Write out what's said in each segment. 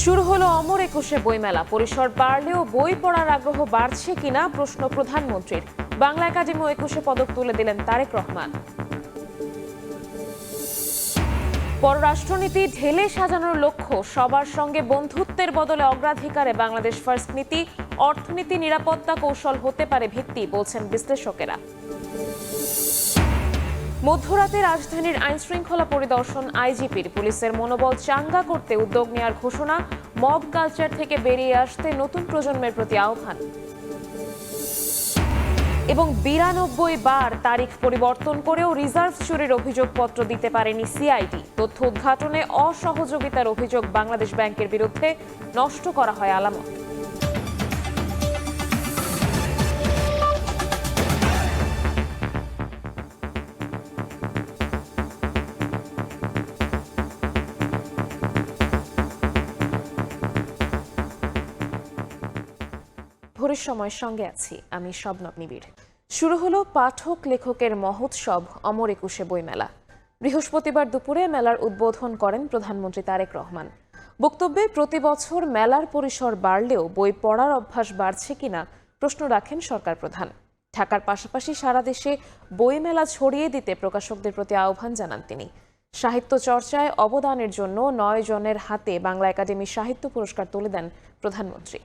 শুরু হলো অমর একুশে বইমেলা। পরিসর বাড়লেও বই পড়ার আগ্রহ বাড়ছে কিনা প্রশ্ন প্রধানমন্ত্রীর। বাংলা একাডেমি একুশে পদক তুলে দিলেন তারেক রহমান। পররাষ্ট্রনীতি ঢেলে সাজানোর লক্ষ্য, সবার সঙ্গে বন্ধুত্বের বদলে অগ্রাধিকারে বাংলাদেশ ফার্স্ট নীতি। অর্থনীতি নিরাপত্তা কৌশল হতে পারে ভিত্তি, বলছেন বিশ্লেষকেরা। মধ্যরাতে রাজধানীর আইনশৃঙ্খলা পরিদর্শন আইজিপির। পুলিশের মনোবল চাঙ্গা করতে উদ্যোগ নেওয়ার ঘোষণা। মব কালচার থেকে বেরিয়ে আসতে নতুন প্রজন্মের প্রতি আহ্বান। এবং 92 বার তারিখ পরিবর্তন করেও রিজার্ভ চুরির অভিযোগপত্র দিতে পারেনি সিআইডি। তথ্য উদ্ঘাটনে অসহযোগিতার অভিযোগ বাংলাদেশ ব্যাংকের বিরুদ্ধে, নষ্ট করা হয় আলামত। ভোরের সময়ের সঙ্গে আছি আমি শবনব নিবিড়। শুরু হলো পাঠক লেখকের মহোৎসব অমর একুশে বইমেলা। বৃহস্পতিবার দুপুরে মেলার উদ্বোধন করেন প্রধানমন্ত্রী তারেক রহমান। বক্তব্যে প্রতি বছর মেলার পরিসর বাড়লেও বই পড়ার অভ্যাস বাড়ছে কিনা প্রশ্ন রাখেন সরকার প্রধান। ঢাকার পাশাপাশি সারা দেশে বইমেলা ছড়িয়ে দিতে প্রকাশকদের প্রতি আহ্বান জানান তিনি। সাহিত্য চর্চায় অবদানের জন্য 9 জনের হাতে বাংলা একাডেমি সাহিত্য পুরস্কার তুলে দেন প্রধানমন্ত্রী।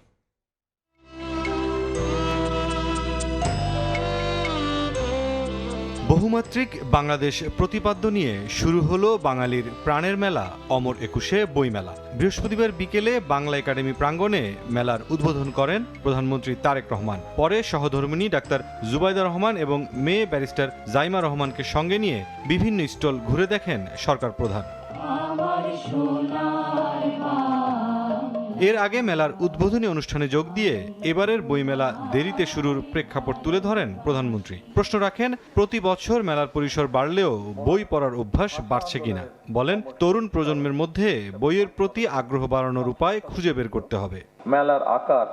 বহুমাত্রিক বাংলাদেশ প্রতিপাদ্য নিয়ে শুরু হলো বাঙালির প্রাণের মেলা অমর একুশে বইমেলা। বৃহস্পতিবার বিকেলে বাংলা একাডেমি প্রাঙ্গণে মেলার উদ্বোধন করেন প্রধানমন্ত্রী তারেক রহমান। পরে সহধর্মিণী ডাক্তার জুবাইদা রহমান এবং মেয়ে ব্যারিস্টার জাইমা রহমানকে সঙ্গে নিয়ে বিভিন্ন স্টল ঘুরে দেখেন সরকার প্রধান। এর আগে মেলার উদ্বোধনী অনুষ্ঠানে যোগ দিয়ে এবারের বইমেলা দেরিতে শুরুর প্রেক্ষাপট তুলে ধরেন প্রধানমন্ত্রী। প্রশ্ন রাখেন, প্রতি বছর মেলার পরিসর বাড়লেও বই পড়ার অভ্যাস বাড়ছে কিনা। বলেন, তরুণ প্রজন্মের মধ্যে বইয়ের প্রতি আগ্রহ বাড়ানোর উপায় খুঁজে বের করতে হবে। মেলার আকার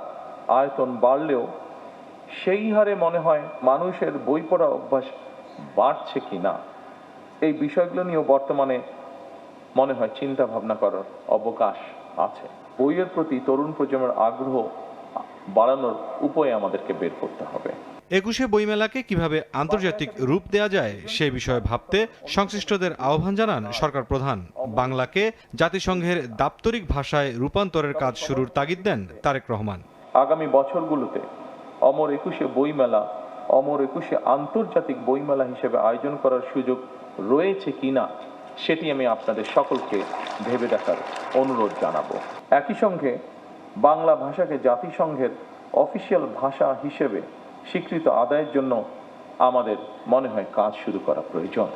আয়তন বাড়লেও সেই হারে মনে হয় মানুষের বই পড়া অভ্যাস বাড়ছে কিনা, এই বিষয়গুলো নিয়েও বর্তমানে মনে হয় চিন্তা ভাবনা করার অবকাশ আছে। বইয়ের প্রতি তরুণ প্রজন্মের আগ্রহ বাড়ানোর উপায় আমাদেরকে বের করতে হবে। একুশে বইমেলাকে কিভাবে আন্তর্জাতিক রূপ দেয়া যায় সে বিষয়ে ভাবতে সংশ্লিষ্টদের আহ্বান জানান সরকার প্রধান। বাংলাকে জাতিসংঘের দাপ্তরিক ভাষায় রূপান্তরের কাজ শুরুর তাগিদ দেন তারেক রহমান। আগামী বছরগুলোতে অমর একুশে বইমেলা অমর একুশে আন্তর্জাতিক বইমেলা হিসেবে আয়োজন করার সুযোগ রয়েছে কিনা সেটি আমি আপনাদের সকলকে ভেবে দেখার অনুরোধ জানাবো। একই সঙ্গে বাংলা ভাষাকে জাতিসংঘের অফিসিয়াল ভাষা হিসেবে স্বীকৃত আদায়ের জন্য আমাদের মনে হয় কাজ শুরু করা প্রয়োজন।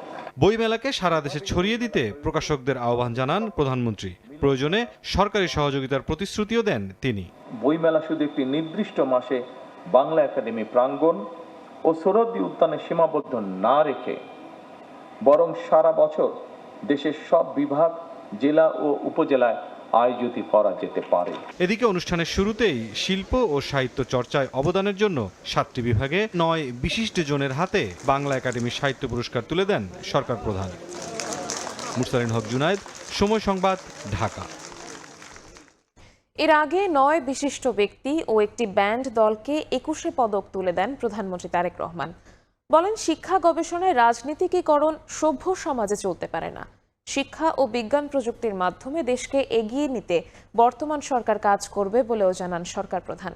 বইমেলাকে সারা দেশে ছড়িয়ে দিতে প্রকাশকদের আহ্বান জানান প্রধানমন্ত্রী। প্রয়োজনে সরকারি সহযোগিতার প্রতিশ্রুতিও দেন তিনি। বইমেলা শুধু একটি নির্দিষ্ট মাসে বাংলা একাডেমি প্রাঙ্গণ ও সোহরাওয়ার্দী উদ্যানে সীমাবদ্ধ না রেখে বরং সারা বছর দেশের সব বিভাগ, জেলা ও উপজেলায় আয়োজিত করা যেতে পারে। এদিকে অনুষ্ঠানের শুরুতেই শিল্প ও সাহিত্য চর্চায় অবদানের জন্য 7টি বিভাগে 9 বিশিষ্ট জনের হাতে বাংলা একাডেমি সাহিত্য পুরস্কার তুলে দেন সরকার প্রধান। মুরসালিন হক জুনায়েদ, সময় সংবাদ, ঢাকা। এর আগে 9 বিশিষ্ট ব্যক্তি ও একটি ব্যান্ড দলকে 21 পদক তুলে দেন প্রধানমন্ত্রী তারেক রহমান। বলেন, শিক্ষা গবেষণায় রাজনীতিকীকরণ সভ্য সমাজে চলতে পারে না। শিক্ষা ও বিজ্ঞান প্রযুক্তির মাধ্যমে দেশকে এগিয়ে নিতে বর্তমান সরকার কাজ করবে বলেও জানান সরকার প্রধান।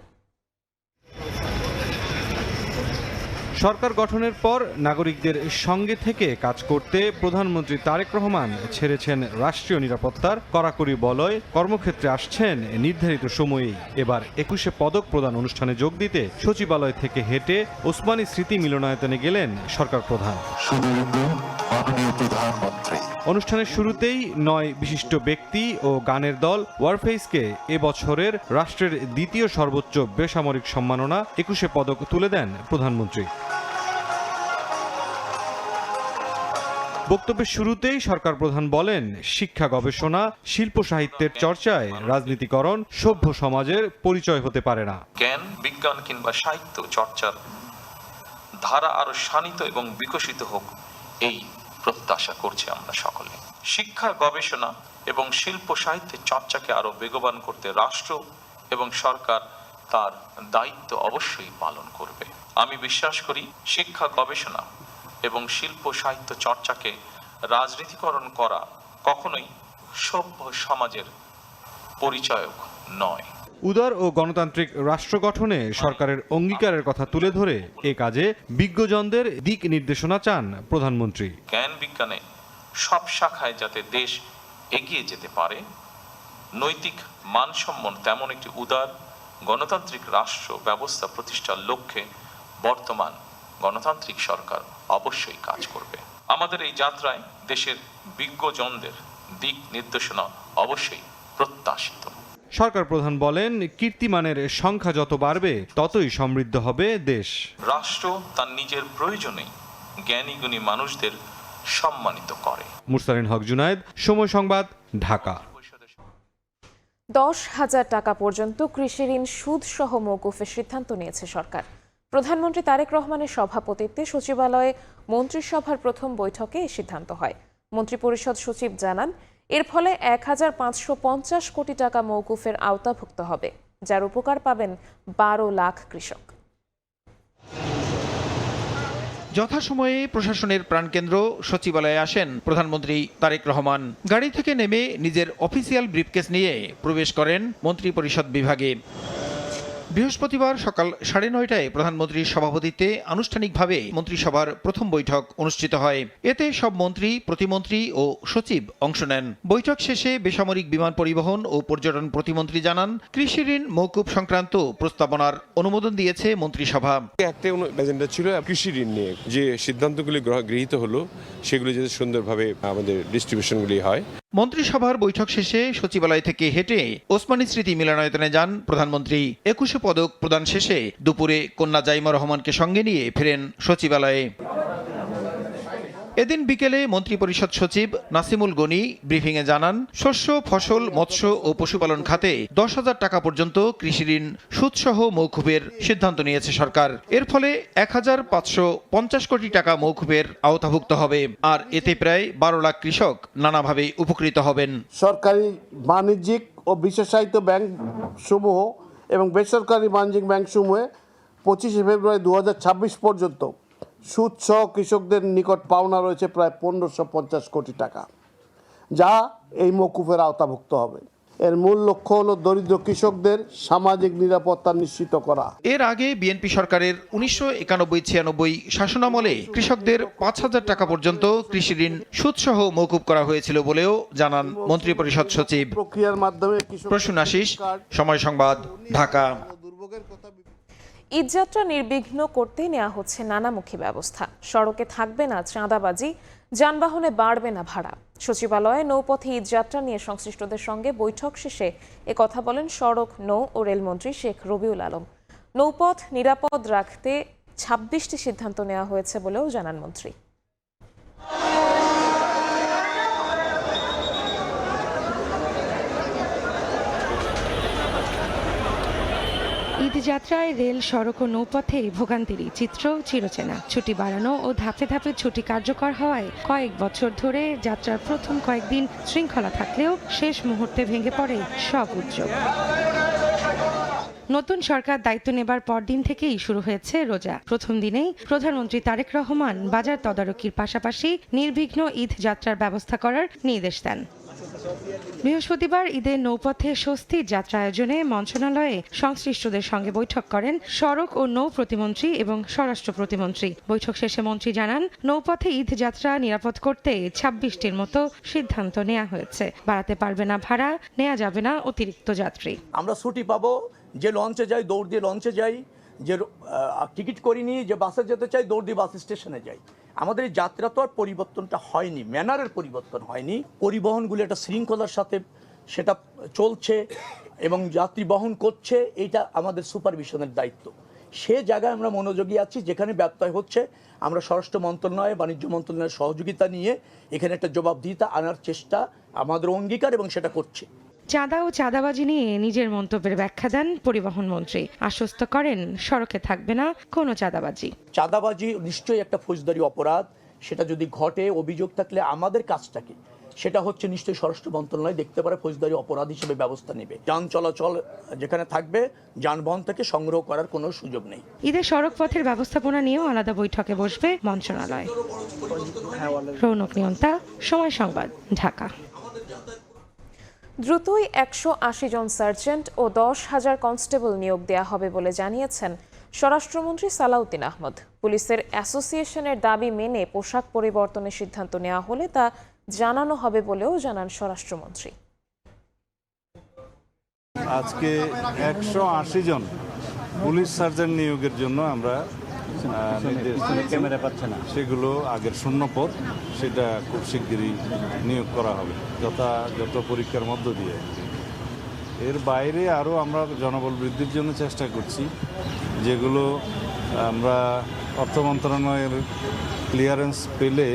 সরকার গঠনের পর নাগরিকদের সঙ্গে থেকে কাজ করতে প্রধানমন্ত্রী তারেক রহমান ছেড়েছেন রাষ্ট্রীয় নিরাপত্তার কড়াকড়ি বলয়, কর্মক্ষেত্রে আসছেন নির্ধারিত সময়েই। এবার 21 পদক প্রদান অনুষ্ঠানে যোগ দিতে সচিবালয় থেকে হেঁটে ওসমানী স্মৃতি মিলনায়তনে গেলেন সরকার প্রধান। অনুষ্ঠানের শুরুতেই 9 বিশিষ্ট ব্যক্তি ও গানের দল ওয়ারফেইসকে এবছরের রাষ্ট্রের দ্বিতীয় সর্বোচ্চ বেসামরিক সম্মাননা 21 পদক তুলে দেন প্রধানমন্ত্রী। বক্তব্যের শুরুতেই সরকার প্রধান বলেন, শিক্ষা গবেষণা, শিল্প সাহিত্যের চর্চায় রাজনীতিকরণ সভ্য সমাজের পরিচয় হতে পারে না। জ্ঞান, বিজ্ঞান কিংবা সাহিত্য চর্চার ধারা আরো শানিত এবং বিকশিত হোক, এই প্রত্যাশা করছি আমরা সকলে। শিক্ষা, গবেষণা এবং শিল্প সাহিত্যের চর্চাকে আরো বেগবান করতে রাষ্ট্র এবং সরকার তার দায়িত্ব অবশ্যই পালন করবে। আমি বিশ্বাস করি শিক্ষা, গবেষণা এবং শিল্প সাহিত্য চর্চাকে রাজনীতিকরণ করা কখনোই সভ্য সমাজের পরিচায়ক নয়। উদার ও গণতান্ত্রিক রাষ্ট্র গঠনে সরকারের অঙ্গীকারের কথা তুলে ধরে এ কাজে বিজ্ঞজনদের দিক নির্দেশনা চান প্রধানমন্ত্রী। জ্ঞান বিজ্ঞানে সব শাখায় যাতে দেশ এগিয়ে যেতে পারে, নৈতিক মানসম্পন্ন তেমন একটি উদার গণতান্ত্রিক রাষ্ট্র ব্যবস্থা প্রতিষ্ঠার লক্ষ্যে বর্তমান গণতান্ত্রিক সরকার অবশ্যই কাজ করবে। আমাদের এই যাত্রায় দেশের বিজ্ঞজনদের দিক নির্দেশনা অবশ্যই প্রত্যাশিত। সরকার প্রধান বলেন, কীর্তিমানের সংখ্যা যত বাড়বে ততই সমৃদ্ধ হবে দেশ। রাষ্ট্র তার নিজের প্রয়োজনে জ্ঞানী গুণী মানুষদের সম্মানিত করে। মুরসালিন হক জুনায়েদ, সময় সংবাদ, ঢাকা। 10,000 টাকা পর্যন্ত কৃষি ঋণ সুদ সহ মওকুফের সিদ্ধান্ত নিয়েছে সরকার। প্রধানমন্ত্রী তারেক রহমানের সভাপতিত্বে সচিবালয়ে মন্ত্রিসভার প্রথম বৈঠকে এই সিদ্ধান্ত হয়। মন্ত্রিপরিষদ সচিব জানান, এর ফলে 1,550 কোটি টাকা মওকুফের আওতাভুক্ত হবে, যার উপকার পাবেন 12 লাখ কৃষক। যথাসময়ে প্রশাসনের প্রাণকেন্দ্র সচিবালয়ে আসেন প্রধানমন্ত্রী তারেক রহমান। গাড়ি থেকে নেমে নিজের অফিসিয়াল ব্রিফকেস নিয়ে প্রবেশ করেন মন্ত্রিপরিষদ বিভাগে। বৃহস্পতিবার সকাল 9:30টায় প্রধানমন্ত্রীর সভাপতিত্বে আনুষ্ঠানিকভাবে মন্ত্রিসভার প্রথম বৈঠক অনুষ্ঠিত হয়। এতে সব মন্ত্রী, প্রতিমন্ত্রী ও সচিব অংশ নেন। বৈঠক শেষে বেসামরিক বিমান পরিবহন ও পর্যটন প্রতিমন্ত্রী জানান, কৃষি ঋণ মওকুফ সংক্রান্ত প্রস্তাবনার অনুমোদন দিয়েছে মন্ত্রিসভা। একটা এজেন্ডা ছিল কৃষি ঋণ নিয়ে, যে সিদ্ধান্তগুলি গৃহীত হলো সেগুলি যাতে সুন্দরভাবে আমাদের ডিস্ট্রিবিউশনগুলি হয়। মন্ত্রিসভার বৈঠক শেষে সচিবালয় থেকে হেঁটে ওসমানী স্মৃতি মিলনায়তনে যান প্রধানমন্ত্রী। 21 পদক প্রদান শেষে দুপুরে কন্যা জাইমা রহমানকে সঙ্গে নিয়ে ফেরেন সচিবালয়ে। এদিন বিকেলে মন্ত্রিপরিষদ সচিব নাসিমুল গনি ব্রিফিংয়ে জানান, শস্য, ফসল, মৎস্য ও পশুপালন খাতে 10,000 টাকা পর্যন্ত কৃষি ঋণ সুদসহ মওকুফের সিদ্ধান্ত নিয়েছে সরকার। এর ফলে 1,550 কোটি টাকা মওকুফের আওতাভুক্ত হবে, আর এতে প্রায় 12 লাখ কৃষক নানাভাবে উপকৃত হবেন। সরকারি, বাণিজ্যিক ও বিশেষায়িত ব্যাংক সমূহ এবং বেসরকারি বাণিজ্যিক ব্যাংক সমূহে 25 ফেব্রুয়ারি 2026 পর্যন্ত সুদ সহ কৃষকদের নিকট পাওনা রয়েছে প্রায় 1,550 কোটি টাকা, যা এই মওকুফের আওতাভুক্ত হবে। এর মূল লক্ষ্য হল দরিদ্র কৃষকদের সামাজিক নিরাপত্তা নিশ্চিত করা। এর আগে বিএনপি সরকারের 1991-96 শাসনামলে কৃষকদের 5,000 টাকা পর্যন্ত কৃষি ঋণ সুদসহ মওকুফ করা হয়েছিল বলেও জানান মন্ত্রিপরিষদ সচিব। প্রক্রিয়ার মাধ্যমে প্রসূন আশিস, সময় সংবাদ, ঢাকা। ঈদযাত্রা নির্বিঘ্ন করতে নেওয়া হচ্ছে নানামুখী ব্যবস্থা। সড়কে থাকবে না চাঁদাবাজি, যানবাহনে বাড়বে না ভাড়া। সচিবালয়ে নৌপথে ঈদযাত্রা নিয়ে সংশ্লিষ্টদের সঙ্গে বৈঠক শেষে একথা বলেন সড়ক, নৌ ও রেলমন্ত্রী শেখ রবিউল আলম। নৌপথ নিরাপদ রাখতে 26টি সিদ্ধান্ত নেওয়া হয়েছে বলেও জানান মন্ত্রী। ঈদযাত্রায় রেল, সড়ক ও নৌপথে ভোগান্তির চিত্র চিরচেনা। ছুটি বাড়ানো ও ধাপে ধাপে ছুটি কার্যকর হওয়ায় কয়েক বছর ধরে যাত্রার প্রথম কয়েকদিন শৃঙ্খলা থাকলেও শেষ মুহূর্তে ভেঙে পড়ে সব উদ্যোগ। নতুন সরকার দায়িত্ব নেবার পরদিন থেকেই শুরু হয়েছে রোজা। প্রথম দিনেই প্রধানমন্ত্রী তারেক রহমান বাজার তদারকির পাশাপাশি নির্বিঘ্ন ঈদ যাত্রার ব্যবস্থা করার নির্দেশ দেন। বৃহস্পতিবার ঈদের নৌপথে স্বস্তির যাত্রা আয়োজনে মন্ত্রণালয়ে সংশ্লিষ্টদের সঙ্গে বৈঠক করেন সড়ক ও নৌ প্রতিমন্ত্রী এবং স্বরাষ্ট্র প্রতিমন্ত্রী। বৈঠক শেষে মন্ত্রী জানান, নৌপথে ঈদ যাত্রা নিরাপদ করতে 26টির মতো সিদ্ধান্ত নেওয়া হয়েছে। বাড়াতে পারবে না ভাড়া, নেওয়া যাবে না অতিরিক্ত যাত্রী। আমরা ছুটি পাবো, যে লঞ্চে যাই দৌড় দিয়ে লঞ্চে যাই, যে টিকিট করিনি, যে বাসে যেতে চাই দৌড় দিয়ে বাস স্টেশনে যাই। আমাদের এই যাত্রা তো আর পরিবর্তনটা হয়নি, ম্যানারের পরিবর্তন হয়নি। পরিবহনগুলো একটা শৃঙ্খলার সাথে সেটা চলছে এবং যাত্রী বহন করছে, এইটা আমাদের সুপারভিশনের দায়িত্ব। সে জায়গায় আমরা মনোযোগী আছি। যেখানে ব্যত্যয় হচ্ছে আমরা স্বরাষ্ট্র মন্ত্রণালয়, বাণিজ্য মন্ত্রণালয়ের সহযোগিতা নিয়ে এখানে একটা জবাবদিহিতা আনার চেষ্টা আমাদের অঙ্গীকার, এবং সেটা করছে। চাঁদা ও চাঁদাবাজি নিয়ে নিজের মন্তব্যের ব্যাখ্যা দেন পরিবহন মন্ত্রী। আশ্বস্ত করেন, সড়কে থাকবে না কোনো চাঁদাবাজি। চাঁদাবাজি নিশ্চয়ই একটা ফৌজদারি অপরাধ। সেটা যদি ঘটে, অভিযোগ থাকলে আমাদের কাজটাকে সেটা হচ্ছে নিশ্চয়ই স্বরাষ্ট্র মন্ত্রণালয় দেখতে পারে, ফৌজদারি অপরাধ হিসেবে ব্যবস্থা নেবে। যান চলাচল যেখানে থাকবে, যানবাহন থেকে সংগ্রহ করার কোনো সুযোগ নেই। ঈদের সড়ক পথের ব্যবস্থাপনা নিয়েও আলাদা বৈঠকে বসবে মন্ত্রণালয়। রৌনক নিয়ন্তা, সময় সংবাদ, ঢাকা। দ্রুতই 180 জন সার্জেন্ট ও 10,000 কনস্টেবল নিয়োগ দেয়া হবে বলে জানিয়েছেন স্বরাষ্ট্রমন্ত্রী সালাউদ্দিন আহমদ। পুলিশের অ্যাসোসিয়েশনের দাবি মেনে পোশাক পরিবর্তনের সিদ্ধান্ত নেওয়া হলে তা জানানো হবে বলেও জানান স্বরাষ্ট্রমন্ত্রী। আজকে 180 জন পুলিশ সার্জেন্ট নিয়োগের জন্য আমরা ক্যামেরা পাচ্ছে না, সেগুলো আগের শূন্য পদ, সেটা খুব শিগগিরই নিয়োগ করা হবে যথাযথ পরীক্ষার মধ্য দিয়ে। এর বাইরে আরও আমরা জনবল বৃদ্ধির জন্য চেষ্টা করছি, যেগুলো আমরা অর্থ মন্ত্রণালয়ের ক্লিয়ারেন্স পেলে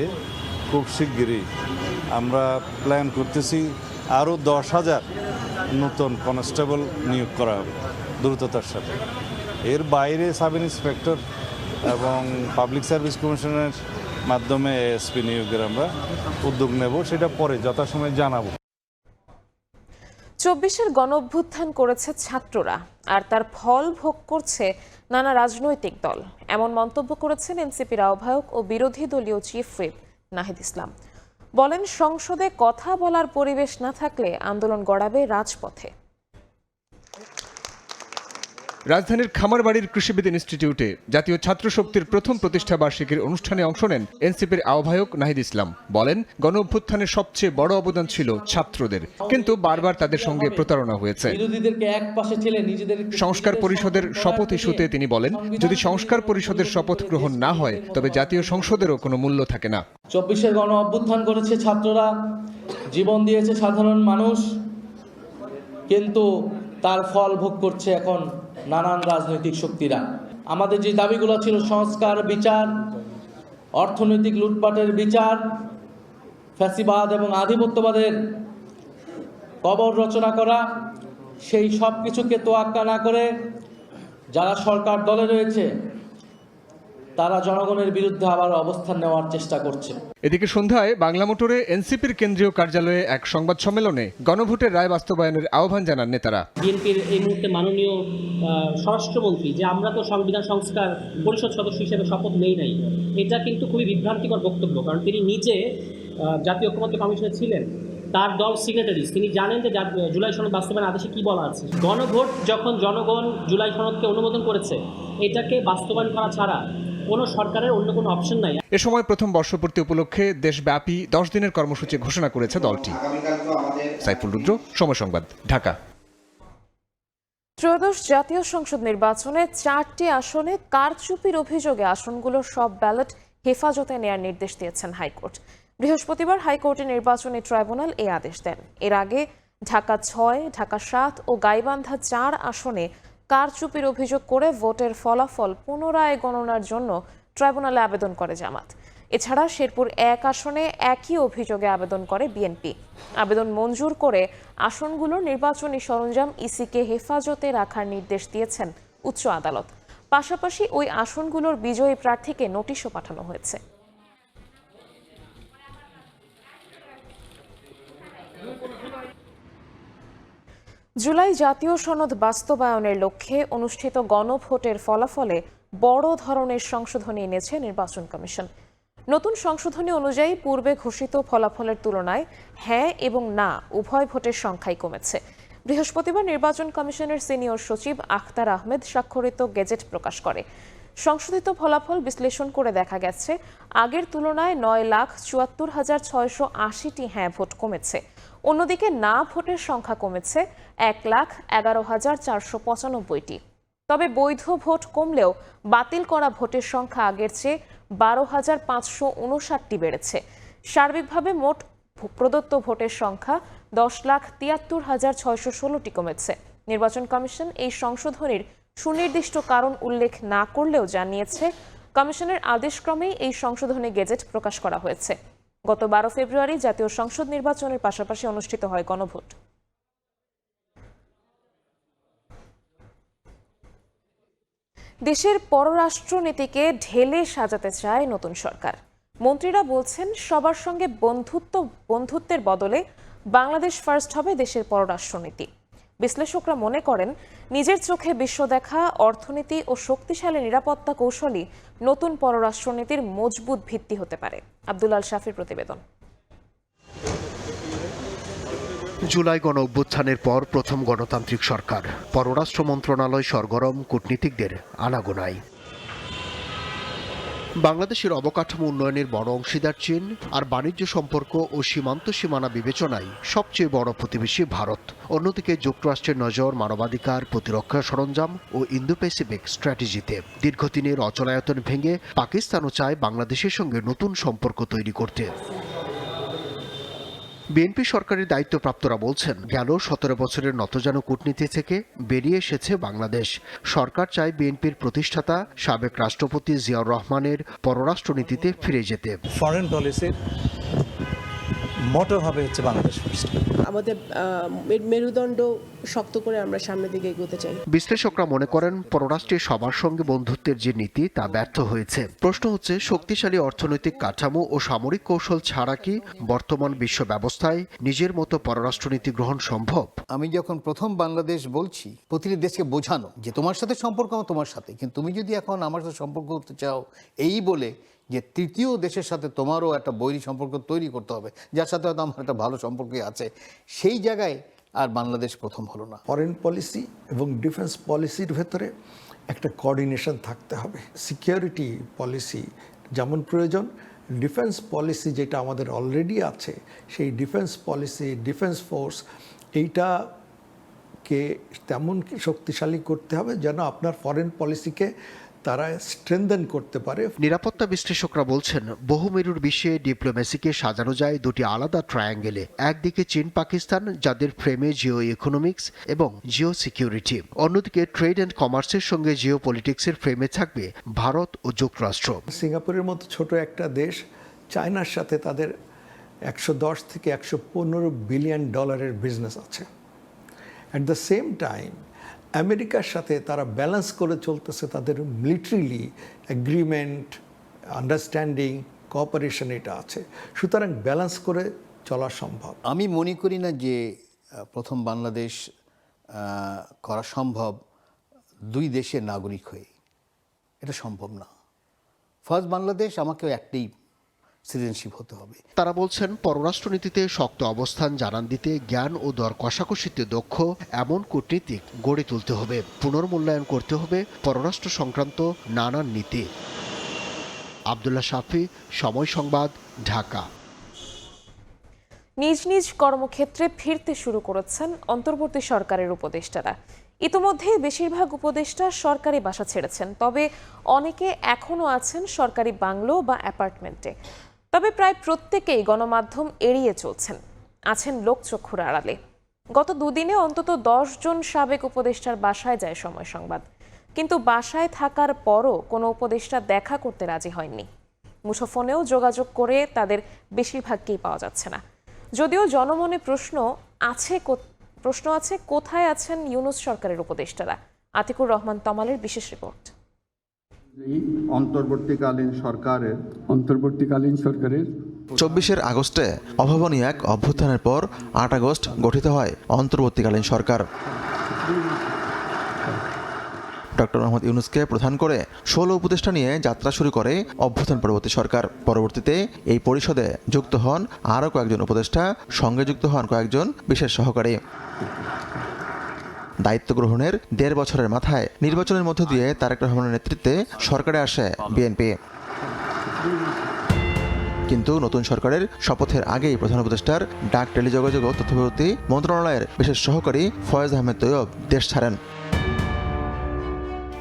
খুব শিগগিরই আমরা প্ল্যান করতেছি আরও 10,000 নতুন কনস্টেবল নিয়োগ করা হবে দ্রুততার সাথে। এর বাইরে সাব ইন্সপেক্টর এবং পাবলিক সার্ভিস কমিশনের মাধ্যমে এএসপি নিয়োগের আমরা উদ্যোগ নেব, সেটা পরে যথাসময়ে জানাবো। 24-এর গণঅভ্যুত্থান করেছে ছাত্ররা, আর তার ফল ভোগ করছে নানা রাজনৈতিক দল, এমন মন্তব্য করেছেন এনসিপির আহ্বায়ক ও বিরোধী দলীয় চিফ হুইপ নাহিদ ইসলাম। বলেন, সংসদে কথা বলার পরিবেশ না থাকলে আন্দোলন গড়াবে রাজপথে। রাজধানীর খামারবাড়ির কৃষিবিদ ইনস্টিটিউটে জাতীয় ছাত্র শক্তির প্রথম প্রতিষ্ঠা বার্ষিকীর অনুষ্ঠানে অংশ নেন এনসিপির আহ্বায়ক নাহিদ ইসলাম। বলেন, গণঅভ্যুত্থানের সবচেয়ে বড় অবদান ছিল ছাত্রদের, কিন্তু বারবার তাদের সঙ্গে প্রতারণা হয়েছে। সংস্কার পরিষদের শপথ ইস্যুতে তিনি বলেন, যদি সংস্কার পরিষদের শপথ গ্রহণ না হয় তবে জাতীয় সংসদেরও কোনো মূল্য থাকে না। 24-এর গণঅভ্যুত্থান করেছে ছাত্ররা, জীবন দিয়েছে সাধারণ মানুষ, কিন্তু তার ফল ভোগ করছে এখন নানান রাজনৈতিক শক্তিরা। আমাদের যে দাবিগুলো ছিল, সংস্কার, বিচার, অর্থনৈতিক লুটপাটের বিচার, ফ্যাসিবাদ এবং আধিপত্যবাদের কবর রচনা করা, সেই সব কিছুকে তোয়াক্কা না করে যারা সরকার দলে রয়েছে তারা জনগণের বিরুদ্ধে আবার অবস্থান নেওয়ার চেষ্টা করছে। এদিকে সন্ধ্যায় বাংলা মোটরে এনসিপির কেন্দ্রীয় কার্যালয়ে এক সংবাদ সম্মেলনে গণভোটের রায় বাস্তবায়নের আহ্বান জানান নেতারা। বিএনপির এই মুহূর্তে মাননীয় স্বরাষ্ট্রমন্ত্রী যে আমরা তো সংবিধান সংস্কার পরিষদ সদস্য হিসেবে শপথ নেই নাই, এটা কিন্তু খুবই বিভ্রান্তিকর বক্তব্য, কারণ তিনি নিজে জাতীয় ঐক্যমত্য কমিশনে ছিলেন, তার দল সিগনেটারিজ, তিনি জানেন যে জুলাই সনদ বাস্তবায়ন আদেশে কি বলা আছে। গণভোট যখন জনগণ জুলাই সনদকে অনুমোদন করেছে, এটাকে বাস্তবায়ন করা ছাড়া কোনো সরকারের অন্য কোনো অপশন নাই। এ সময় প্রথম বর্ষপূর্তি উপলক্ষে দেশব্যাপী 10 দিনের কর্মসূচি ঘোষণা করেছে দলটি। সাইফুল রুদ্র, সময় সংবাদ, ঢাকা। ত্রয়োদশ জাতীয় সংসদ নির্বাচনে 4টি আসনে কারচুপির অভিযোগে আসনগুলোর সব ব্যালট হেফাজতে নেয়ার নির্দেশ দিয়েছেন হাইকোর্ট। বৃহস্পতিবার হাইকোর্টের নির্বাচনী ট্রাইব্যুনাল এই আদেশ দেন। এর আগে ঢাকা 6, ঢাকা 7 ও গাইবান্ধা 4 আসনে কারচুপির অভিযোগ করে ভোটের ফলাফল পুনরায় গণনার জন্য ট্রাইব্যুনালে আবেদন করে জামাত। এছাড়া শেরপুর 1 আসনে একই অভিযোগে আবেদন করে বিএনপি। আবেদন মঞ্জুর করে আসনগুলোর নির্বাচনী সরঞ্জাম ইসিকে হেফাজতে রাখার নির্দেশ দিয়েছেন উচ্চ আদালত। পাশাপাশি ওই আসনগুলোর বিজয়ী প্রার্থীকে নোটিশও পাঠানো হয়েছে। জুলাই জাতীয় সনদ বাস্তবায়নের লক্ষ্যে অনুষ্ঠিত গণভোটের ফলাফলে বড় ধরনের সংশোধনী এনেছে নির্বাচন কমিশন। নতুন সংশোধনী অনুযায়ী পূর্বে ঘোষিত ফলাফলের তুলনায় হ্যাঁ এবং না উভয় ভোটের সংখ্যাই কমেছে। বৃহস্পতিবার নির্বাচন কমিশনের সিনিয়র সচিব আখতার আহমেদ স্বাক্ষরিত গেজেট প্রকাশ করে। সংশোধিত ফলাফল বিশ্লেষণ করে দেখা গেছে, আগের তুলনায় 9,74,680টি হ্যাঁ ভোট কমেছে। অন্যদিকে না ভোটের সংখ্যা কমেছে 1,11,495টি। তবে বৈধ ভোট কমলেও বাতিল করা ভোটের সংখ্যা আগের চেয়ে 12,559টি বেড়েছে। সার্বিকভাবে মোট প্রদত্ত ভোটের সংখ্যা 10,73,616টি কমেছে। নির্বাচন কমিশন এই সংশোধনীর সুনির্দিষ্ট কারণ উল্লেখ না করলেও জানিয়েছে, কমিশনের আদেশক্রমেই এই সংশোধনী গেজেট প্রকাশ করা হয়েছে। গত 12 ফেব্রুয়ারি জাতীয় সংসদ নির্বাচনের পাশাপাশি অনুষ্ঠিত হয় গণভোট। দেশের পররাষ্ট্রনীতিকে ঢেলে সাজাতে চায় নতুন সরকার। মন্ত্রীরা বলছেন সবার সঙ্গে বন্ধুত্বের বদলে বাংলাদেশ ফার্স্ট হবে দেশের পররাষ্ট্রনীতি। বিশ্লেষকরা মনে করেন নিজের চোখে বিশ্ব দেখা, অর্থনীতি ও শক্তিশালী নিরাপত্তা কৌশলই নতুন পররাষ্ট্রনীতির মজবুত ভিত্তি হতে পারে। আব্দুল্লাল শাফির প্রতিবেদন। জুলাই গণ অভ্যুত্থানের পর প্রথম গণতান্ত্রিক সরকার, পররাষ্ট্র মন্ত্রণালয় সরগরম, কূটনীতিকদের আনাগোনায়। বাংলাদেশের অবকাঠামো উন্নয়নের বড় অংশীদার চীন, আর বাণিজ্য সম্পর্ক ও সীমান্ত সীমানা বিবেচনায় সবচেয়ে বড় প্রতিবেশী ভারত। অন্যদিকে যুক্তরাষ্ট্রের নজর মানবাধিকার, প্রতিরক্ষা সরঞ্জাম ও ইন্দো প্যাসিফিক স্ট্র্যাটেজিতে। দীর্ঘদিনের অচলায়তন ভেঙে পাকিস্তানও চায় বাংলাদেশের সঙ্গে নতুন সম্পর্ক তৈরি করতে। বিএনপি সরকারের দায়িত্বপ্রাপ্তরা বলছেন গেল 17 বছরের নতজানু কূটনীতি থেকে বেরিয়ে এসেছে বাংলাদেশ। সরকার চায় বিএনপির প্রতিষ্ঠাতা সাবেক রাষ্ট্রপতি জিয়াউর রহমানের পররাষ্ট্রনীতিতে ফিরে যেতে। ফরেন পলিসির মোটো হবে হচ্ছে বাংলাদেশ ফার্স্ট। আমাদের মেরুদণ্ড শক্ত করে আমরা সামনের দিকে এগোতে চাই। বিশ্লেষকরা মনে করেন পররাষ্ট্রে সবার সঙ্গে বন্ধুত্বের যে নীতি তা ব্যর্থ হয়েছে। প্রশ্ন হচ্ছে শক্তিশালী অর্থনৈতিক কাঠামো ও সামরিক কৌশল ছাড়া কি বর্তমান বিশ্ব ব্যবস্থায় নিজের মতো পররাষ্ট্রনীতি গ্রহণ সম্ভব? আমি যখন প্রথম বাংলাদেশ বলছি, প্রতিটি দেশকে বোঝানো যে তোমার সাথে সম্পর্ক আমার তোমার সাথে, কিন্তু তুমি যদি এখন আমার সাথে সম্পর্ক করতে চাও এই বলে যে তৃতীয় দেশের সাথে তোমারও একটা বৈরী সম্পর্ক তৈরি করতে হবে, যার সাথে হয়তো আমার একটা ভালো সম্পর্কই আছে, সেই জায়গায় আর বাংলাদেশ প্রথম হলো না। ফরেন পলিসি এবং ডিফেন্স পলিসির ভেতরে একটা কোঅর্ডিনেশন থাকতে হবে। সিকিউরিটি পলিসি যেমন প্রয়োজন, ডিফেন্স পলিসি যেটা আমাদের অলরেডি আছে, সেই ডিফেন্স পলিসি, ডিফেন্স ফোর্স, এইটাকে তেমন শক্তিশালী করতে হবে যেন আপনার ফরেন পলিসিকে তারা স্ট্রেনথেন করতে পারে। নিরাপত্তা বিশ্লেষকরা বলছেন বহুমেরুর বিশ্বে ডিপ্লোমেসিকে সাজানো যায় দুটি আলাদা ট্রায়াঙ্গেলে। একদিকে চীন পাকিস্তান, যাদের ফ্রেমে জিও ইকোনমিক্স এবং জিও সিকিউরিটি। অন্যদিকে ট্রেড অ্যান্ড কমার্সের সঙ্গে জিও পলিটিক্সের ফ্রেমে থাকবে ভারত ও যুক্তরাষ্ট্র। সিঙ্গাপুরের মতো ছোট একটা দেশ চায়নার সাথে তাদের 110 থেকে 115 বিলিয়ন ডলারের বিজনেস আছে। অ্যাট দ্য সেম টাইম আমেরিকার সাথে তারা ব্যালেন্স করে চলতেছে তাদের মিলিটারিলি এগ্রিমেন্ট, আন্ডারস্ট্যান্ডিং, কোঅপারেশন এটা আছে। সুতরাং ব্যালেন্স করে চলা সম্ভব। আমি মনে করি না যে প্রথম বাংলাদেশ করা সম্ভব দুই দেশের নাগরিক হয়ে। এটা সম্ভব না। ফার্স্ট বাংলাদেশ আমাকেও একটাই সিটিজেনশিপ হতে হবে। তারা বলছেন পররাষ্ট্রনীতিতে শক্ত অবস্থান জানান দিতে জ্ঞান ও দর কষাকষিতে দক্ষ এমন কূটনীতিক গড়ে তুলতে হবে। পুনর্মূল্যায়ন করতে হবে পররাষ্ট্র সংক্রান্ত নানান নীতি। আব্দুল্লাহ শাফি, সময় সংবাদ, ঢাকা। নিজ নিজ কর্মক্ষেত্রে ফিরতে শুরু করেছেন অন্তর্বর্তী সরকারের উপদেষ্টারা। ইতোমধ্যে বেশিরভাগ উপদেষ্টা সরকারি বাসা ছেড়েছেন, তবে অনেকে এখনও আছেন সরকারি বাংলো বা অ্যাপার্টমেন্টে। তবে প্রায় প্রত্যেকেই গণমাধ্যম এড়িয়ে চলছেন, আছেন লোকচক্ষুর আড়ালে। গত দুদিনে অন্তত 10 জন সাবেক উপদেষ্টার বাসায় যায় সময় সংবাদ, কিন্তু বাসায় থাকার পরও কোনো উপদেষ্টা দেখা করতে রাজি হয়নি। মুঠোফোনেও যোগাযোগ করে তাদের বেশিরভাগকেই পাওয়া যাচ্ছে না। যদিও জনমনে প্রশ্ন আছে কোথায় আছেন ইউনূস সরকারের উপদেষ্টারা। আতিকুর রহমান তমালের বিশেষ রিপোর্ট। অন্তর্বর্তীকালীন সরকারের 24 আগস্টে অভাবনীয় এক অভ্যুত্থানের পর 8 আগস্ট গঠিত হয় অন্তর্বর্তীকালীন সরকার। ডক্টর মোহাম্মদ ইউনূসকে প্রধান করে 16 উপদেষ্টা নিয়ে যাত্রা শুরু করে অভ্যুত্থান পরবর্তী সরকার। পরবর্তীতে এই পরিষদে যুক্ত হন আরও কয়েকজন উপদেষ্টা, সঙ্গে যুক্ত হন কয়েকজন বিশেষ সহকারী। দায়িত্ব গ্রহণের 1.5 বছরের মাথায় নির্বাচনের মধ্য দিয়ে তারেক রহমানের নেতৃত্বে সরকারে আসে বিএনপি। কিন্তু নতুন সরকারের শপথের আগেই প্রধান উপদেষ্টার ডাক, টেলিযোগাযোগ ও তথ্যপ্রযুক্তি মন্ত্রণালয়ের বিশেষ সহকারী ফয়েজ আহমেদ তৈয়ব দেশ ছাড়েন।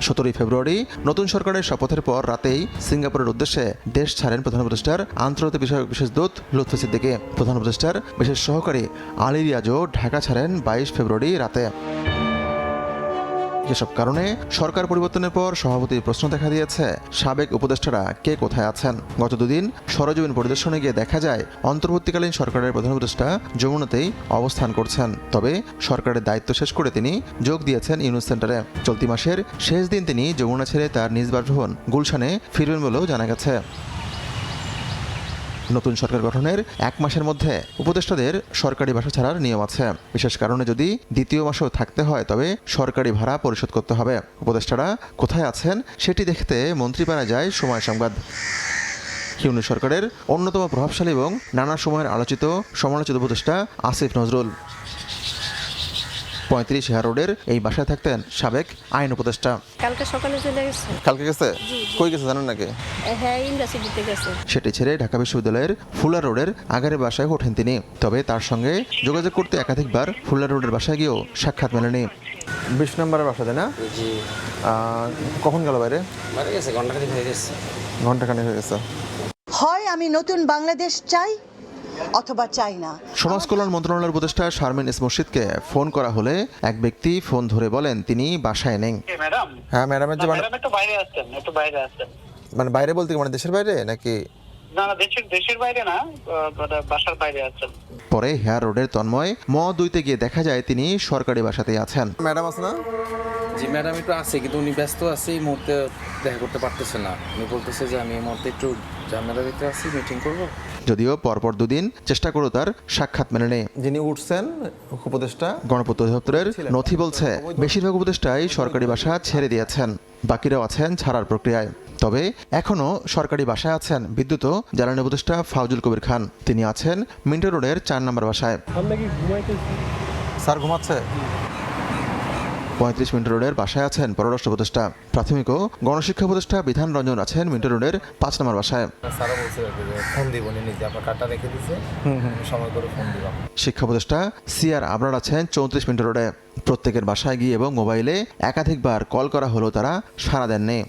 17 ফেব্রুয়ারি নতুন সরকারের শপথের পর রাতেই সিঙ্গাপুরের উদ্দেশ্যে দেশ ছাড়েন প্রধান উপদেষ্টার আন্তর্জাতিক বিষয়ক বিশেষ দূত লুৎফি সিদ্দিকী। প্রধান উপদেষ্টার বিশেষ সহকারী আলী রিয়াজও ঢাকা ছাড়েন 22 ফেব্রুয়ারি রাতে। এসব কারণে সরকার পরিবর্তনের পর সভাপতির প্রশ্ন দেখা দিয়েছে সাবেক উপদেষ্টারা কে কোথায় আছেন। গত দুদিন সরেজমিন পরিদর্শনে গিয়ে দেখা যায় অন্তর্বর্তীকালীন সরকারের প্রধান উপদেষ্টা যমুনাতেই অবস্থান করছেন। তবে সরকারের দায়িত্ব শেষ করে তিনি যোগ দিয়েছেন ইউনূস সেন্টারে। চলতি মাসের শেষ দিন তিনি যমুনা ছেড়ে তার নিজ বাসভবন গুলশানে ফিরবেন বলেও জানা গেছে। নতুন সরকার গঠনের 1 মাসের মধ্যে উপদেষ্টাদের সরকারি বাসা ছাড়ার নিয়ম আছে। বিশেষ কারণে যদি দ্বিতীয় মাসও থাকতে হয় তবে সরকারি ভাড়া পরিশোধ করতে হবে। উপদেষ্টারা কোথায় আছেন সেটি দেখতে মন্ত্রীপাড়ায় যায় সময় সংবাদ। ইউনূস সরকারের অন্যতম প্রভাবশালী এবং নানা সময়ের আলোচিত সমালোচিত উপদেষ্টা আসিফ নজরুল 35 হেয়ার রোডের এই বাসায় থাকতেন সাবেক আইন উপদেষ্টা। কালকে সকালে চলে গেছে। কালকে গেছে? কই গেছে জানেন নাকি? হ্যাঁ, ইউনিভার্সিটিতে গেছে। সেটি ছেড়ে ঢাকা বিশ্ববিদ্যালয়ের ফুলার রোডের আগারে বাসায় ওঠেন তিনি। তবে তার সঙ্গে যোগাযোগ করতে একাধিকবার ফুলার রোডের বাসায় গিয়েও সাক্ষাৎ মেলেনি। 20 নম্বরের বাসা, তাই না? জি। কখন গেল বাইরে? বাইরে গেছে ঘন্টাখানেক হয়ে গেছে। ঘন্টাখানেক হয়ে গেছে। হয় আমি নতুন বাংলাদেশ চাই অথবা চাই না। সমাজ কল্যাণ মন্ত্রণালয়ের উপদেষ্টা শারমিন এস মুর্শিদকে ফোন করা হলে এক ব্যক্তি ফোন ধরে বলেন তিনি বাসায় নেই। ম্যাডাম? হ্যাঁ, ম্যাডামের যে একটু বাইরে আসছেন, একটু বাইরে আসছেন। মানে বাইরে বলতে মানে দেশের বাইরে নাকি? না না, দেশের বাইরে না, বাসার বাইরে আছেন। পরে হেয়ার রোডের তন্ময় দুইতে গিয়ে দেখা যায় তিনি সরকারি বাসাতেই আছেন। ম্যাডাম আছে না? জি ম্যাডাম একটু আছে, কিন্তু উনি ব্যস্ত আছে, এই মুহূর্তে দেখা করতে পারতেছে না। উনি বলতেছে যে আমি এই মুহূর্তে একটু ঝামেলা দিতে আছি, মিটিং করব। যদিও পরপর দুদিন চেষ্টা করে তার সাক্ষাৎ মেলেনি। যিনি উঠছেন উপদেষ্টা গণপূর্ত অধিদপ্তরের নথি বলছে বেশিরভাগ উপদেষ্টাই সরকারি বাসা ছেড়ে দিয়েছেন, বাকিরাও আছেন ছাড়ার প্রক্রিয়ায়। তবে এখনও সরকারি বাসায় আছেন বিদ্যুৎ ও জ্বালানি উপদেষ্টা ফাউজুল কবির খান। তিনি আছেন মিন্টো রোডের 4 নম্বর বাসায়। স্যার ঘুমাচ্ছে? 35 মিন্টো রোডের বাসায় আছেন পররাষ্ট্র উপদেষ্টা। প্রাথমিক ও গণশিক্ষা উপদেষ্টা বিধান রঞ্জন আছেন মিন্টো রোডের 5 নম্বর বাসায়। শিক্ষা উপদেষ্টা সিআর আবরার আছেন 34 মিন্টো রোডে। প্রত্যেকের বাসায় গিয়ে এবং মোবাইলে একাধিকবার কল করা হলেও তারা সাড়া দেননি।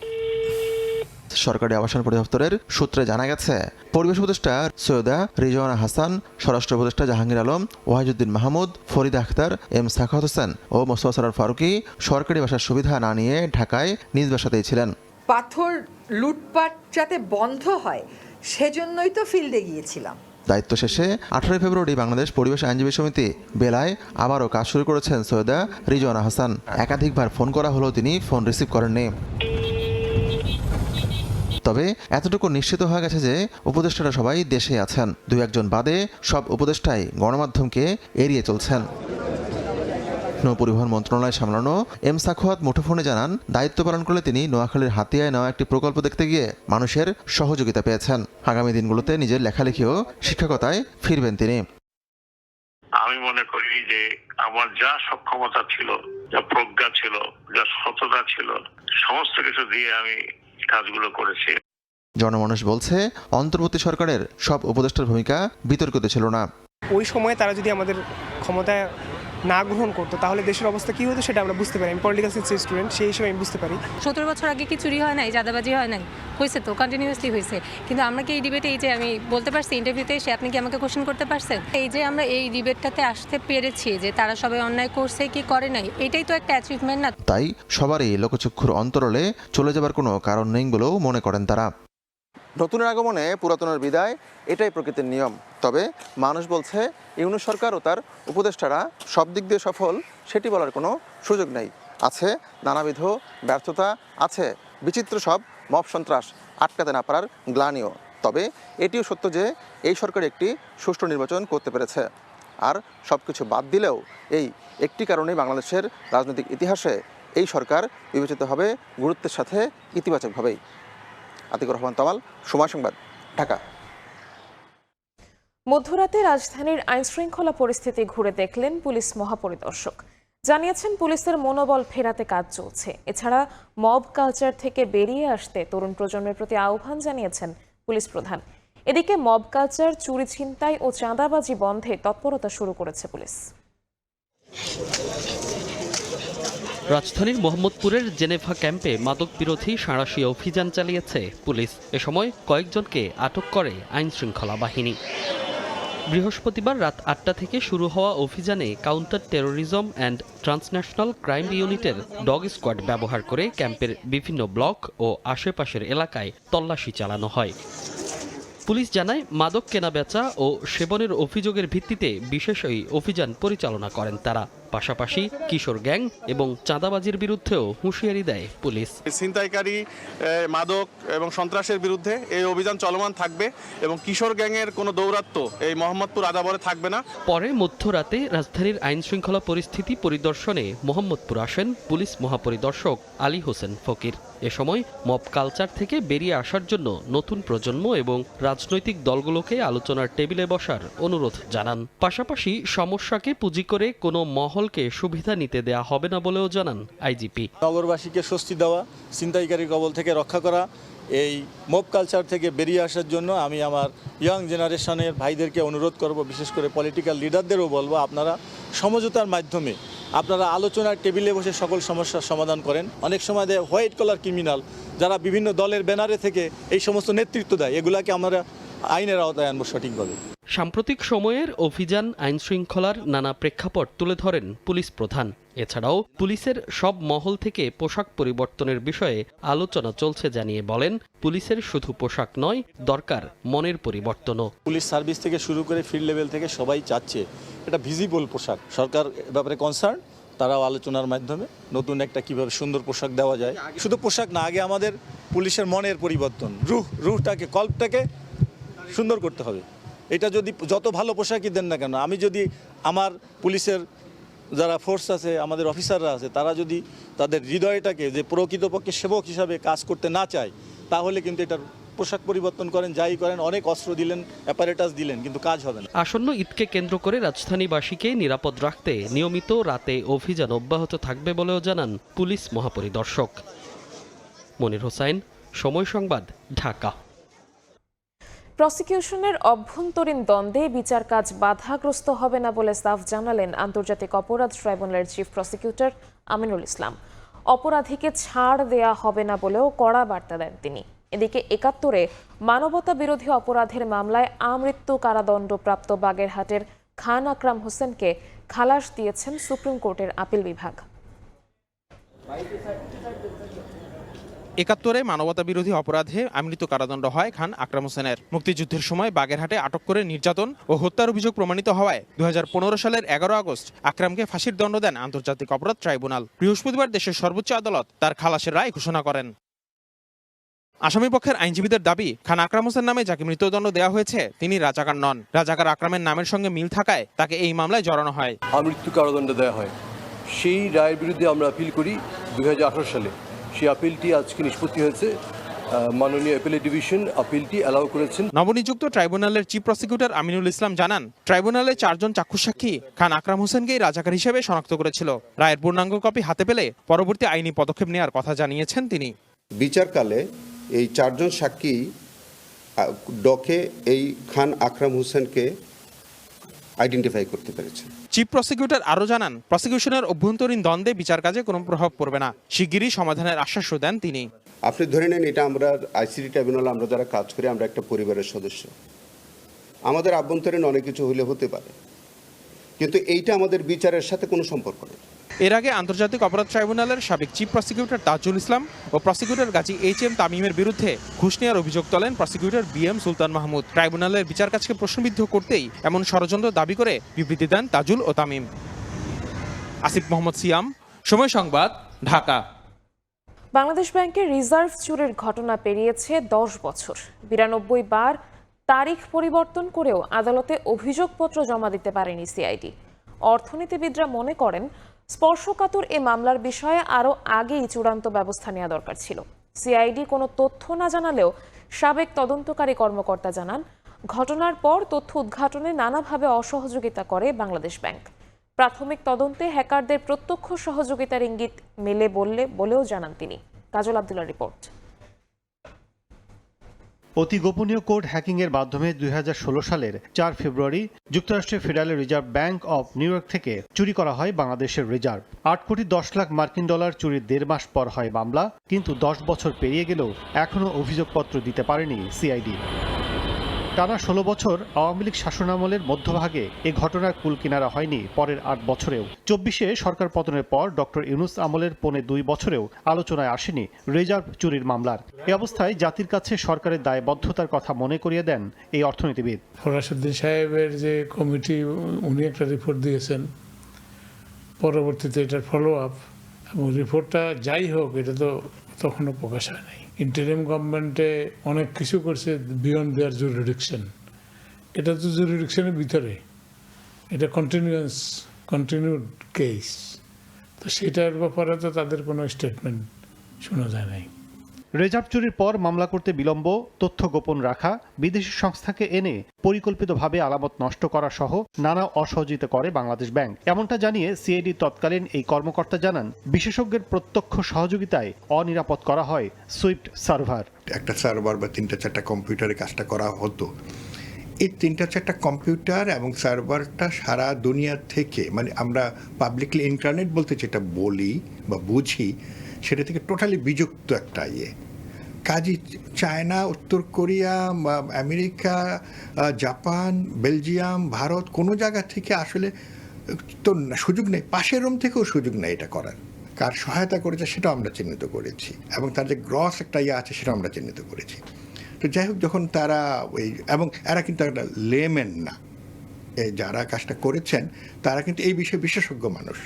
সরকারি আবাসন পরিদপ্তরের সূত্রে জানা গেছে পরিবেশ উপদেষ্টা সৈয়দা রিজওয়ানা হাসান, স্বরাষ্ট্র উপদেষ্টা জাহাঙ্গীর আলম, ওয়াহিদুদ্দিন মাহমুদ, ফরিদা আখতার, এম সাখাওয়াত হোসেন ও মোস্তফা সরোয়ার ফারুকী সরকারি বাসার সুবিধা না নিয়ে ঢাকায় নিজ বাসাতেই ছিলেন। পাথর লুটপাট যাতে বন্ধ হয় সেজন্যই তো ফিল্ডে গিয়েছিলাম। দায়িত্ব শেষে 18 ফেব্রুয়ারি বাংলাদেশ পরিবেশ আইনজীবী সমিতি বেলায় আবারও কাজ শুরু করেছেন সৈয়দা রিজওয়ানা হাসান। একাধিকবার ফোন করা হলেও তিনি ফোন রিসিভ করেননি। তবে এতটুকু নিশ্চিত হয়ে গেছে যে উপদেষ্টারা সবাই দেশে আছেন। 2-1 বাদে সব উপদেষ্টাই গণমাধ্যমকে এড়িয়ে চলছেন। নৌপরিবহন মন্ত্রণালয় সামলানো এম সাখাওয়াত মুঠোফোনে জানান দায়িত্ব পালন করলে তিনি নোয়াখালীর হাতিয়ায় নেওয়া একটি প্রকল্প দেখতে গিয়ে মানুষের সহযোগিতা পেয়েছেন। আগামী দিনগুলোতে নিজের লেখালেখি ও শিক্ষকতায় ফিরবেন তিনি। আমি মনে করি যে আমার যা সক্ষমতা ছিল, যা প্রজ্ঞা ছিল, যা সততা ছিল, সমস্ত কিছু দিয়ে আমি কাজগুলো করেছি। জনমানুষ বলছে অন্তর্বর্তী সরকারের সব উপদেষ্টার ভূমিকা বিতর্কিত ছিল না। ওই সময়ে তারা যদি আমাদের ক্ষমতায় না গ্রহণ করতো তাহলে দেশের অবস্থা কি হতো সেটা আমরা বুঝতে পারি। আমি পলিটিক্যাল সায়েন্সের স্টুডেন্ট, সেই হিসেবে আমি বুঝতে পারি। 17 বছর আগে কি চুরি হয় নাই, চাঁদাবাজি হয় নাই? হয়েছে তো, কন্টিনিউয়াসলি হয়েছে। কিন্তু আমরা কি এই ডিবেটে, এই যে আমি বলতে পারছি ইন্টারভিউতে এসে, আপনি কি আমাকে কোশ্চেন করতে পারছেন? এই যে আমরা এই ডিবেটটাতে আসতে পেরেছি যে তারা সবাই অন্যায় করছে কি করে নাই, এটাই তো একটা অ্যাচিভমেন্ট না? তাই সবারই লোকচক্ষুর অন্তরালে চলে যাবার কোনো কারণ নেই বলেও মনে করেন তারা। নতুনের আগমনে পুরাতনের বিদায়, এটাই প্রকৃতির নিয়ম। তবে মানুষ বলছে ইউনূস সরকার ও তার উপদেষ্টারা সব দিক দিয়ে সফল সেটি বলার কোনো সুযোগ নেই। আছে নানাবিধ ব্যর্থতা, আছে বিচিত্র সব মব সন্ত্রাস, আটকাতে না পারার গ্লানিও। তবে এটিও সত্য যে এই সরকার একটি সুষ্ঠু নির্বাচন করতে পেরেছে। আর সব কিছু বাদ দিলেও এই একটি কারণেই বাংলাদেশের রাজনৈতিক ইতিহাসে এই সরকার বিবেচিত হবে গুরুত্বের সাথে, ইতিবাচকভাবেই। আতিকুর রহমান তামাল, সময় সংবাদ, ঢাকা। মধ্যরাতে রাজধানীর আইনশৃঙ্খলা পরিস্থিতি ঘুরে দেখলেন পুলিশ মহাপরিদর্শক। জানিয়েছেন পুলিশের মনোবল ফেরাতে কাজ চলছে। এছাড়া মব কালচার থেকে বেরিয়ে আসতে তরুণ প্রজন্মের প্রতি আহ্বান জানিয়েছেন পুলিশ প্রধান। এদিকে মব কালচার, চুরি, ছিনতাই ও চাঁদাবাজি বন্ধে তৎপরতা শুরু করেছে পুলিশ। রাজধানীর মোহাম্মদপুরের জেনেভা ক্যাম্পে মাদক বিরোধী সাঁড়াশি অভিযান চালিয়েছে পুলিশ। এ সময় কয়েকজনকে আটক করে আইন শৃঙ্খলা বাহিনী। বৃহস্পতিবার রাত 8টা থেকে শুরু হওয়া অভিযানে counter terrorism and transnational crime ইউনিটের ডগ স্কোয়াড ব্যবহার করে ক্যাম্পের বিভিন্ন ব্লক ও আশেপাশের এলাকায় তল্লাশি চালানো হয়। পুলিশ জানায় মাদক কেনাবেচা ও সেবনের অভিযোগের ভিত্তিতে বিশেষ এই অভিযান পরিচালনা করেন তারা। পাশাপাশি কিশোর গ্যাং এবং চাঁদাবাজির বিরুদ্ধেও হুঁশিয়ারি দেয় পুলিশ। ছিনতাইকারী, মাদক এবং সন্ত্রাসের বিরুদ্ধে এই অভিযান চলমান থাকবে এবং কিশোর গ্যাংয়ের কোনো দৌরাত্ম্য এই মোহাম্মদপুর আদাবরে থাকবে না। পরে মধ্যরাতে রাজধানীর আইন শৃঙ্খলা পরিস্থিতি পরিদর্শনে মোহাম্মদপুর আসেন পুলিশ মহাপরিদর্শক আলী হোসেন ফকির। এ সময় মব কালচার থেকে বেরিয়ে আসার জন্য নতুন প্রজন্ম এবং রাজনৈতিক দলগুলোকে আলোচনার টেবিলে বসার অনুরোধ জানান। পাশাপাশি সমস্যাকে পুঁজি করে কোনো মহলকে সুবিধা নিতে দেয়া হবে না বলেও জানান আইজিপি। নগরবাসীকে স্বস্তি দেওয়া, ছিনতাইকারীর কবল থেকে রক্ষা করা, এই মব কালচার থেকে বেরিয়ে আসার জন্য আমি আমার ইয়াং জেনারেশনের ভাইদেরকে অনুরোধ করব, বিশেষ করে পলিটিক্যাল লিডারদেরও বলবো, আপনারা সমঝোতার মাধ্যমে আপনারা আলোচনার টেবিলে বসে সকল সমস্যার সমাধান করেন। অনেক সময় হোয়াইট কলার ক্রিমিনাল যারা বিভিন্ন দলের ব্যানারে থেকে এই সমস্ত নেতৃত্ব দেয়, এগুলাকে আমরা আইনের আওতায় আনবো সঠিকভাবে। সাম্প্রতিক সময়ের অভিযান আইন শৃঙ্খলার নানা প্রেক্ষাপট তুলে ধরেন পুলিশ প্রধান। এছাড়াও পুলিশের সব মহল থেকে পোশাক পরিবর্তনের বিষয়ে আলোচনা চলছে জানিয়ে বলেন, পুলিশের শুধু পোশাক নয়, দরকার মনের পরিবর্তনও। পুলিশ সার্ভিস থেকে শুরু করে ফিল্ড লেভেল থেকে সবাই চাচ্ছে এটা ভিজিবল পোশাক। সরকার ব্যাপারে কনসার্ন, তারাও আলোচনার মাধ্যমে নতুন একটা কিভাবে সুন্দর পোশাক দেওয়া যায়। শুধু পোশাক না, আগে আমাদের পুলিশের মনের পরিবর্তন, রুহটাকে, কল্পটাকে সুন্দর করতে হবে। এটা যদি যত ভালো পোশাকই দেন না কেন, আমি যদি আমার পুলিশের যারা ফোর্স আছে, আমাদের অফিসাররা আছে, তারা যদি তাদের হৃদয়টাকে যে প্রকৃতপক্ষে সেবক হিসাবে কাজ করতে না চায়, তাহলে কিন্তু এটার পোশাক পরিবর্তন করেন, যাই করেন, অনেক অস্ত্র দিলেন, অ্যাপারেটাস দিলেন, কিন্তু কাজ হবে না। আসন্ন ঈদকে কেন্দ্র করে রাজধানীবাসীকে নিরাপদ রাখতে নিয়মিত রাতে অভিযান অব্যাহত থাকবে বলেও জানান পুলিশ মহাপরিদর্শক। মনির হোসাইন, সময় সংবাদ, ঢাকা। প্রসিকিউশনের অভ্যন্তরীণ দ্বন্দ্বে বিচার কাজ বাধাগ্রস্ত হবে না বলে সাফ জানালেন আন্তর্জাতিক অপরাধ ট্রাইব্যুনালের চিফ প্রসিকিউটর আমিনুল ইসলাম। অপরাধীকে ছাড় দেয়া হবে না বলেও কড়া বার্তা দেন তিনি। এদিকে ৭১-এ মানবতা বিরোধী অপরাধের মামলায় আমৃত্যু কারাদণ্ডপ্রাপ্ত বাগেরহাটের খান আকরাম হোসেনকে খালাস দিয়েছেন সুপ্রিম কোর্টের আপিল বিভাগ। ৭১-এ মানবতা বিরোধী অপরাধে আমৃত্যু কারাদণ্ড হয় খান আকরাম হোসেনের। মুক্তিযুদ্ধের সময় বাগেরহাটে আটক করে নির্যাতন ও হত্যার অভিযোগ প্রমাণিত হওয়ায় ২০১৫ সালের ১১ আগস্ট আকরামকে ফাঁসির দণ্ড দেন আন্তর্জাতিক অপরাধ ট্রাইব্যুনাল। বৃহস্পতিবার দেশের সর্বোচ্চ আদালত তার খালাসের রায় ঘোষণা করেন। আসামি পক্ষের আইনজীবীদের দাবি, খান আকরাম হোসেন নামে যাকে মৃত্যুদণ্ড দেওয়া হয়েছে তিনি রাজাকার নন। রাজাকার আকরামের নামের সঙ্গে মিল থাকায় তাকে এই মামলায় জড়ানো হয়। আমৃত্যু কারাদণ্ড দেওয়া হয়, সেই রায়ের বিরুদ্ধে আমরা আপিল করি ২০১৮ সালে। সেই আপিলটি আজকে নিষ্পত্তি হয়েছে, মাননীয় অ্যাপিলেট ডিভিশন আপিলটি অ্যালাউ করেছেন। নবনিযুক্ত ট্রাইব্যুনালের চিফ প্রসিকিউটর আমিনুল ইসলাম জানান, ট্রাইব্যুনালে ৪ জন চাক্ষুসাক্ষী খান আকরাম হোসেনকেই রাজাকার হিসেবে শনাক্ত করেছিল। রায়ের পূর্ণাঙ্গ কপি হাতে পেলে পরবর্তী আইনি পদক্ষেপ নেওয়ার কথা জানিয়েছেন তিনি। বিচারকালে এই ৪ জন সাক্ষী ডকে এই খান আকরাম হোসেনকে আইডেন্টিফাই করতে পেরেছে। চিফ প্রসিকিউটর আরও জানান, প্রসিকিউশনের অভ্যন্তরীণ দ্বন্দ্বে বিচার কাজে কোনো প্রভাব পড়বে না, শিগগিরই সমাধানের আশ্বাসও দেন তিনি। আপনি ধরে নেন, এটা আমরা আইসিটি ট্রাইব্যুনালে আমরা যারা কাজ করি, আমরা একটা পরিবারের সদস্য। আমাদের আভ্যন্তরীণ অনেক কিছু হলে হতে পারে, কিন্তু এইটা আমাদের বিচারের সাথে কোনো সম্পর্ক নেই। এর আগে আন্তর্জাতিক অপরাধ ট্রাইব্যুনালের সাবেক চিফ প্রসিকিউটর তাজুল ইসলাম ও প্রসিকিউটর গাজী এইচ.এম. তামিমের বিরুদ্ধে ঘুষ নেওয়ার অভিযোগ তোলেন প্রসিকিউটর বি.এম. সুলতান মাহমুদ। ট্রাইব্যুনালের বিচার কাজকে প্রশ্নবিদ্ধ করতেই এমন ষড়যন্ত্র দাবি করে বিবৃতি দেন তাজুল ও তামিম। আসিফ মোহাম্মদ সিয়াম, সময় সংবাদ, ঢাকা। বাংলাদেশ ব্যাংকের রিজার্ভ চুরির ঘটনা পেরিয়েছে ১০ বছর। ৯২ বার তারিখ পরিবর্তন করেও আদালতে অভিযোগপত্র জমা দিতে পারেনি সিআইডি। অর্থনীতিবিদরা মনে করেন, স্পর্শকাতর এ মামলার বিষয়ে আরও আগেই চূড়ান্ত ব্যবস্থা নেওয়া দরকার ছিল। সিআইডি কোনো তথ্য না জানালেও সাবেক তদন্তকারী কর্মকর্তা জানান, ঘটনার পর তথ্য উদ্ঘাটনে নানাভাবে অসহযোগিতা করে বাংলাদেশ ব্যাংক। প্রাথমিক তদন্তে হ্যাকারদের প্রত্যক্ষ সহযোগিতার ইঙ্গিত মেলে বলেও জানান তিনি। কাজল আব্দুল্লাহর রিপোর্ট। অতি গোপনীয় কোড হ্যাকিংয়ের মাধ্যমে ২০১৬ সালের ৪ ফেব্রুয়ারি যুক্তরাষ্ট্রের federal reserve bank of new York থেকে চুরি করা হয় বাংলাদেশের রিজার্ভ। ৮ কোটি ১০ লাখ মার্কিন ডলার চুরির ১.৫ মাস পর হয় মামলা, কিন্তু ১০ বছর পেরিয়ে গেলেও এখনও অভিযোগপত্র দিতে পারেনি সিআইডি। টানা ১৬ বছর আওয়ামী লীগ শাসনামলের মধ্যভাগে এ ঘটনার কুল কিনারা হয়নি পরের ৮ বছরেও। ২৪-এ সরকার পতনের পর ডক্টর ইউনূস আমলের পৌনে ২ বছরেও আলোচনায় আসেনি রিজার্ভ চুরির মামলার। এ অবস্থায় জাতির কাছে সরকারের দায়বদ্ধতার কথা মনে করিয়ে দেন এই অর্থনীতিবিদ। ফরাসুদ্দিন সাহেবের যে কমিটি, উনি একটা রিপোর্ট দিয়েছেন, পরবর্তীতে এটার ফলো আপ এবং রিপোর্টটা যাই হোক, এটা তো তখনও প্রকাশ হয় নাই। ইন্টারিম গভর্নমেন্টে অনেক কিছু করছে বিয়ন্ড দেয়ার জুরিডিকশন। এটা তো জুরিডিকশনের ভিতরে, এটা কন্টিনিউড কেস, তো সেটার ব্যাপারে তো তাদের কোনো স্টেটমেন্ট শোনা যায় নাই। রিজার্ভ চুরির পর মামলা করতে বিলম্ব, তথ্য গোপন রাখা, বিদেশি সংস্থাকে এনে পরিকল্পিতভাবে আলামত নষ্ট করা সহ নানা অসহযোগিতা করে বাংলাদেশ ব্যাংক। এমনটা জানিয়ে সিআইডি তৎকালীন এই কর্মকর্তা জানান, বিশেষজ্ঞের প্রত্যক্ষ সহযোগিতায় অনিরাপদ করা হয় সুইফট সার্ভার। একটা সার্ভার বা 3-4টা কম্পিউটারে কাজটা করা হতো। এই 3-4টা কম্পিউটার এবং সার্ভারটা সারা দুনিয়া থেকে, মানে আমরা পাবলিকলি ইন্টারনেট বলতে যেটা বলি বা বুঝি, সেটা থেকে টোটালি বিযুক্ত একটা কাজী চায়না, উত্তর Korea, America, Japan, Belgium, Bharat, কোনো জায়গা থেকে আসলে তো সুযোগ নেই। পাশের রুম থেকেও সুযোগ নেই এটা করার। কার সহায়তা করেছে সেটাও আমরা চিহ্নিত করেছি, এবং তার যে গ্রস একটা আছে সেটাও আমরা চিহ্নিত করেছি। তো যাই হোক, যখন তারা এবং এরা কিন্তু একটা লেমেন না, যারা কাজটা করেছেন তারা কিন্তু এই বিষয়ে বিশেষজ্ঞ মানুষ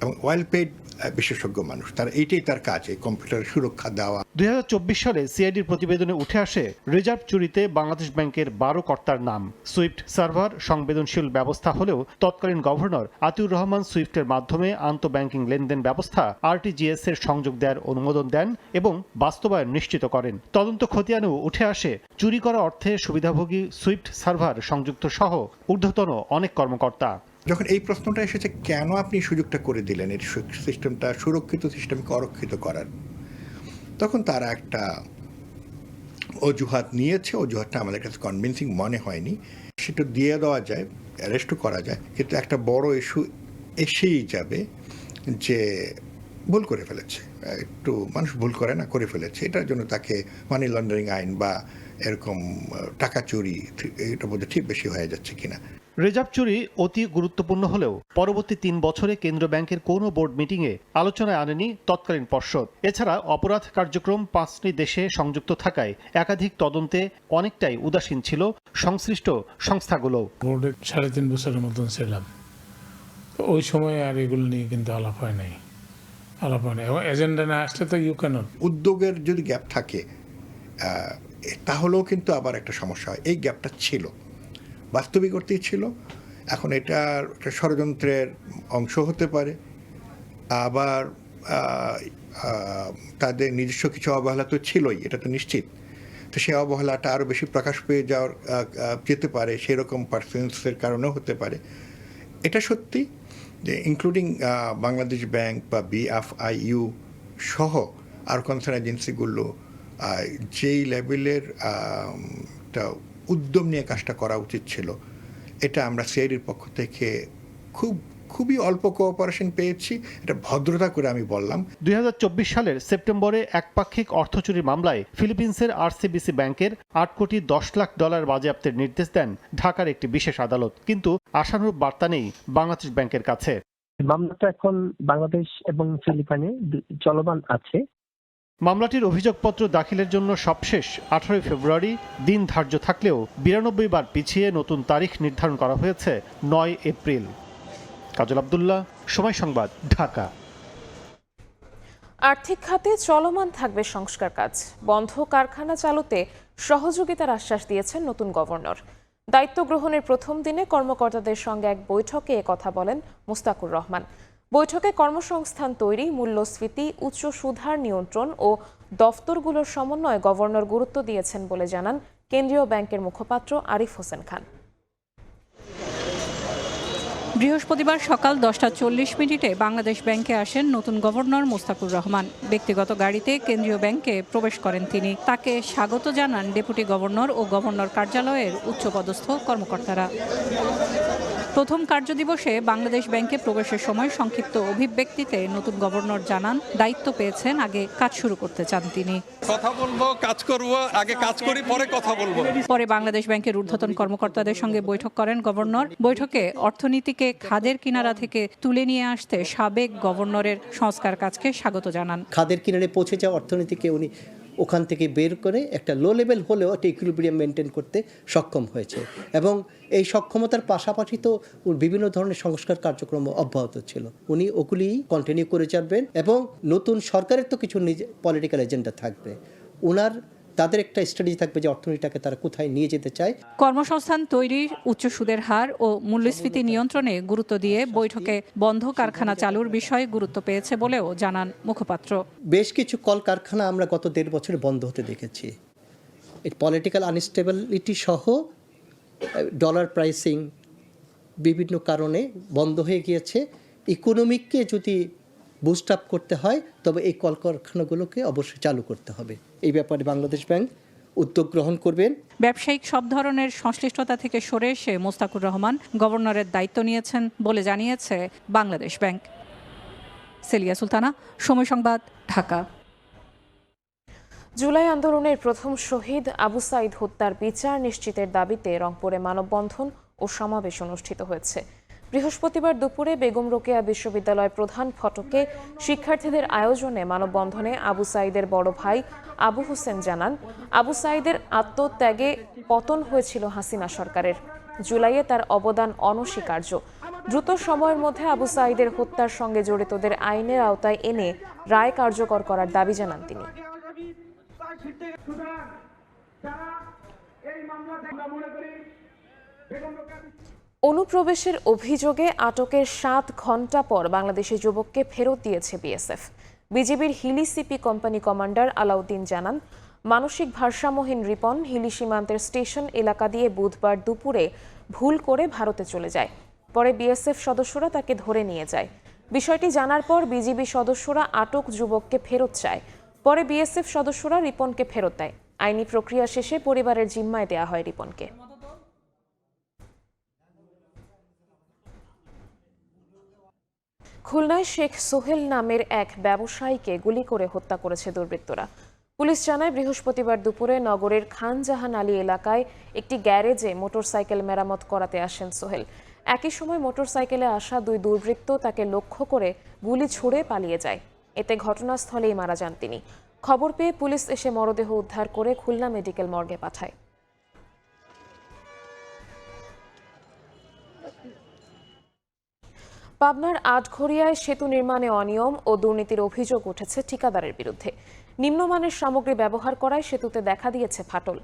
এবং ওয়েল পেইড বিশেষজ্ঞ মানুষ। তার এইটাই তার কাজ, এই কম্পিউটার সুরক্ষা দেওয়া। 2024 সালে সিআইডির প্রতিবেদনে উঠে আসে রিজার্ভ চুরিতে বাংলাদেশ ব্যাংকের 12 কর্তার নাম। সুইফট সার্ভার সংবেদনশীল ব্যবস্থা হলেও তৎকালীন গভর্নর আতিউর রহমান সুইফটের মাধ্যমে আন্তঃব্যাংকিং লেনদেন ব্যবস্থা আরটিজিএস এর সংযোগ দেওয়ার অনুমোদন দেন এবং বাস্তবায়ন নিশ্চিত করেন। তদন্ত খতিয়ানেও উঠে আসে চুরি করা অর্থে সুবিধাভোগী সুইফট সার্ভার সংযুক্ত সহ ঊর্ধ্বতন অনেক কর্মকর্তা। যখন এই প্রশ্নটা এসেছে, কেন আপনি সুযোগটা করে দিলেন এই সিস্টেমটা, সুরক্ষিত সিস্টেমকে অরক্ষিত করার, তখন তারা একটা অজুহাত নিয়েছে। অজুহাতটা আমাদের কাছে কনভিন্সিং মনে হয়নি। সেটা দিয়ে দেওয়া যায়, অ্যারেস্টও করা যায়, কিন্তু একটা বড় ইস্যু এসেই যাবে যে ভুল করে ফেলেছে। একটু মানুষ ভুল করে না, করে ফেলেছে, এটার জন্য তাকে মানি লন্ডারিং আইন বা এরকম টাকা চুরি, এটা বোধহয় ঠিক বেশি হয়ে যাচ্ছে কিনা। রিজার্ভ চুরি অতি গুরুত্বপূর্ণ হলেও পরবর্তী 3 বছরে কেন্দ্রীয় ব্যাংকের কোনো বোর্ড মিটিংয়ে আলোচনায় আনেনি তৎকালীন পর্ষদ। এছাড়া অপরাধ কার্যক্রম 5টি দেশে সংযুক্ত থাকায় একাধিক তদন্তে অনেকটাই উদাসীন ছিল সংশ্লিষ্ট সংস্থাগুলো। বোর্ডে 3.5 বছরের মতন ছিলাম, তো ওই সময় আর এগুলো নিয়ে কিন্তু আলাপ হয় নাই। এবং এজেন্ডা না আসলে তো ইউ ক্যানট। উদ্যোগের যদি গ্যাপ থাকে তাহলেও কিন্তু আবার একটা সমস্যা হয়। এই গ্যাপটা ছিল, বাস্তবিক অর্থেই ছিল। এখন এটার একটা ষড়যন্ত্রের অংশ হতে পারে, আবার তাদের নিজস্ব কিছু অবহেলা তো ছিলই, এটা তো নিশ্চিত। তো সেই অবহেলাটা আরও বেশি প্রকাশ পেয়ে যাওয়ার যেতে পারে, সেরকম পার্সেন্সের কারণেও হতে পারে। এটা সত্যি যে ইনক্লুডিং বাংলাদেশ ব্যাংক বা BFIU সহ আর কনসার্ন এজেন্সিগুলো যেই লেভেলের উদ্যম নিয়ে কাজটা করা উচিত ছিল, এটা আমরা সিআইডির পক্ষ থেকে খুবই অল্প কোঅপারেশন পেয়েছি। এটা ভদ্রতা করে আমি বললাম। 2024 সালের সেপ্টেম্বরে একপাক্ষিক অর্থচুরির মামলায় ফিলিপিন্সের RCBC ব্যাংকের $8.10 কোটি বাজেয়াপ্তের নির্দেশ দেন ঢাকার একটি বিশেষ আদালত, কিন্তু আশানুরূপ বার্তা নেই বাংলাদেশ ব্যাংকের কাছে। মামলাটা এখন বাংলাদেশ এবং ফিলিপাইনে চলমান আছে। মামলাটির অভিযোগপত্র দাখিলের জন্য সবশেষ 18 ফেব্রুয়ারি দিন ধার্য থাকলেও 92 বার পিছিয়ে নতুন তারিখ নির্ধারণ করা হয়েছে 9 এপ্রিল। কাজল আব্দুল্লাহ, সময় সংবাদ, ঢাকা। আর্থিক খাতে চলমান থাকবে সংস্কার কাজ। বন্ধ কারখানা চালুতে সহযোগিতার আশ্বাস দিয়েছেন নতুন গভর্নর। দায়িত্ব গ্রহণের প্রথম দিনে কর্মকর্তাদের সঙ্গে এক বৈঠকে কথা বলেন মুস্তাকুর রহমান। বৈঠকে কর্মসংস্থান তৈরি, মূল্যস্ফীতি, উচ্চ সুদহার নিয়ন্ত্রণ ও দফতরগুলোর সমন্বয়ে গভর্নর গুরুত্ব দিয়েছেন বলে জানান কেন্দ্রীয় ব্যাংকের মুখপাত্র আরিফ হোসেন খান। বৃহস্পতিবার সকাল 10:40 বাংলাদেশ ব্যাংকে আসেন নতুন গভর্নর মুস্তাকুর রহমান। ব্যক্তিগত গাড়িতে কেন্দ্রীয় ব্যাংকে প্রবেশ করেন তিনি। তাকে স্বাগত জানান ডেপুটি গভর্নর ও গভর্নর কার্যালয়ের উচ্চপদস্থ কর্মকর্তারা। প্রথম কার্যদিবসে বাংলাদেশ ব্যাংকে প্রবেশের সময় সংক্ষিপ্ত অভিব্যক্তিতে নতুন গভর্নর জানান, দায়িত্ব পেয়েছেন, আগে কাজ শুরু করতে চান তিনি। কথা বলবো, কাজ করব, আগে কাজ করি পরে কথা বলবো। পরে বাংলাদেশ ব্যাংকের ঊর্ধ্বতন কর্মকর্তাদের সঙ্গে বৈঠক করেন গভর্নর। বৈঠকে অর্থনীতিকে খাদের কিনারা থেকে তুলে নিয়ে আসতে সাবেক গভর্নরের সংস্কার কাজকে স্বাগত জানান। খাদের কিনারে পৌঁছে যাওয়া অর্থনীতিকে উনি ওখান থেকে বের করে একটা লো লেভেল হলেও একটা ইকুইলিব্রিয়াম মেনটেন করতে সক্ষম হয়েছে এবং এই সক্ষমতার পাশাপাশি তো বিভিন্ন ধরনের সংস্কার কার্যক্রম অব্যাহত ছিল। উনি ওগুলি কন্টিনিউ করে যাবেন এবং নতুন সরকারের তো কিছু পলিটিক্যাল এজেন্ডা থাকবে, ওনার তাদের একটা স্ট্র্যাটেজি থাকবে যে অর্থনীতিটাকে তারা কোথায় নিয়ে যেতে চায়। কর্মসংস্থান তৈরির, উচ্চ সুদের হার ও মূল্যস্ফীতি নিয়ন্ত্রণে গুরুত্ব দিয়ে বৈঠকে বন্ধ কারখানা চালুর বিষয়ে গুরুত্ব পেয়েছে বলেও জানান মুখপাত্র। বেশ কিছু কলকারখানা আমরা গত 1.5 বছরে বন্ধ হতে দেখেছি। পলিটিক্যাল আনস্টেবিলিটি সহ ডলার প্রাইসিং বিভিন্ন কারণে বন্ধ হয়ে গিয়েছে। ইকোনমিককে যদি বুস্ট আপ করতে হয় তবে এই কলকারখানাগুলোকে অবশ্যই চালু করতে হবে। এই ব্যাপারে বাংলাদেশ ব্যাংক উদ্যোগ গ্রহণ করবেন। ব্যবসায়িক সব ধরনের সংশ্লিষ্টতা থেকে সরে এসে মোস্তাকুর রহমান গভর্নরের দায়িত্ব নিয়েছেন বলে জানিয়েছে বাংলাদেশ ব্যাংক। সেলিয়া সুলতানা, সময় সংবাদ, ঢাকা। জুলাই আন্দোলনের প্রথম শহীদ আবু সাইদ হত্যার বিচার নিশ্চিতের দাবিতে রংপুরে মানববন্ধন ও সমাবেশ অনুষ্ঠিত হয়েছে। বৃহস্পতিবার দুপুরে বেগম রোকেয়া বিশ্ববিদ্যালয় প্রধান ফটকে শিক্ষার্থীদের আয়োজনে মানববন্ধনে আবু সাইদের বড় ভাই আবু হোসেন জানান, আবু সাইদের আত্মত্যাগে পতন হয়েছিল হাসিনা সরকারের। জুলাইয়ে তার অবদান অনস্বীকার্য। দ্রুত সময়ের মধ্যে আবু সাইদের হত্যার সঙ্গে জড়িতদের আইনের আওতায় এনে রায় কার্যকর করার দাবি জানান তিনি। অনুপ্রবেশের অভিযোগে আটকের 7 ঘণ্টা পর বাংলাদেশি যুবককে ফেরত দিয়েছে বিএসএফ। বিজিবির Hili CP company commander Alauddin জানান, মানসিক ভারসাম্যহীন রিপন হিলি সীমান্তের স্টেশন এলাকা দিয়ে বুধবার দুপুরে ভুল করে ভারতে চলে যায়। পরে বিএসএফ সদস্যরা তাকে ধরে নিয়ে যায়। বিষয়টি জানার পর বিজিবি সদস্যরা আটক যুবককে ফেরত চায়। পরে বিএসএফ সদস্যরা রিপনকে ফেরত দেয়। আইনি প্রক্রিয়া শেষে পরিবারের জিম্মায় দেয়া হয় রিপনকে। খুলনায় শেখ সোহেল নামের এক ব্যবসায়ীকে গুলি করে হত্যা করেছে দুর্বৃত্তরা। পুলিশ জানায়, বৃহস্পতিবার দুপুরে নগরের খানজাহান আলী এলাকায় একটি গ্যারেজে মোটরসাইকেল মেরামত করাতে আসেন সোহেল। একই সময় মোটরসাইকেলে আসা 2 দুর্বৃত্ত তাকে লক্ষ্য করে গুলি ছুড়ে পালিয়ে যায়। এতে ঘটনাস্থলেই মারা যান তিনি। খবর পেয়ে পুলিশ এসে মরদেহ উদ্ধার করে খুলনা মেডিকেল মর্গে পাঠায়। পাবনার আটঘরিয়ায় সেতু নির্মাণে অনিয়ম ও দুর্নীতির অভিযোগ উঠেছে ঠিকাদারের বিরুদ্ধে। নিম্নমানের সামগ্রী ব্যবহার করায় সেতুতে দেখা দিয়েছে ফাটল।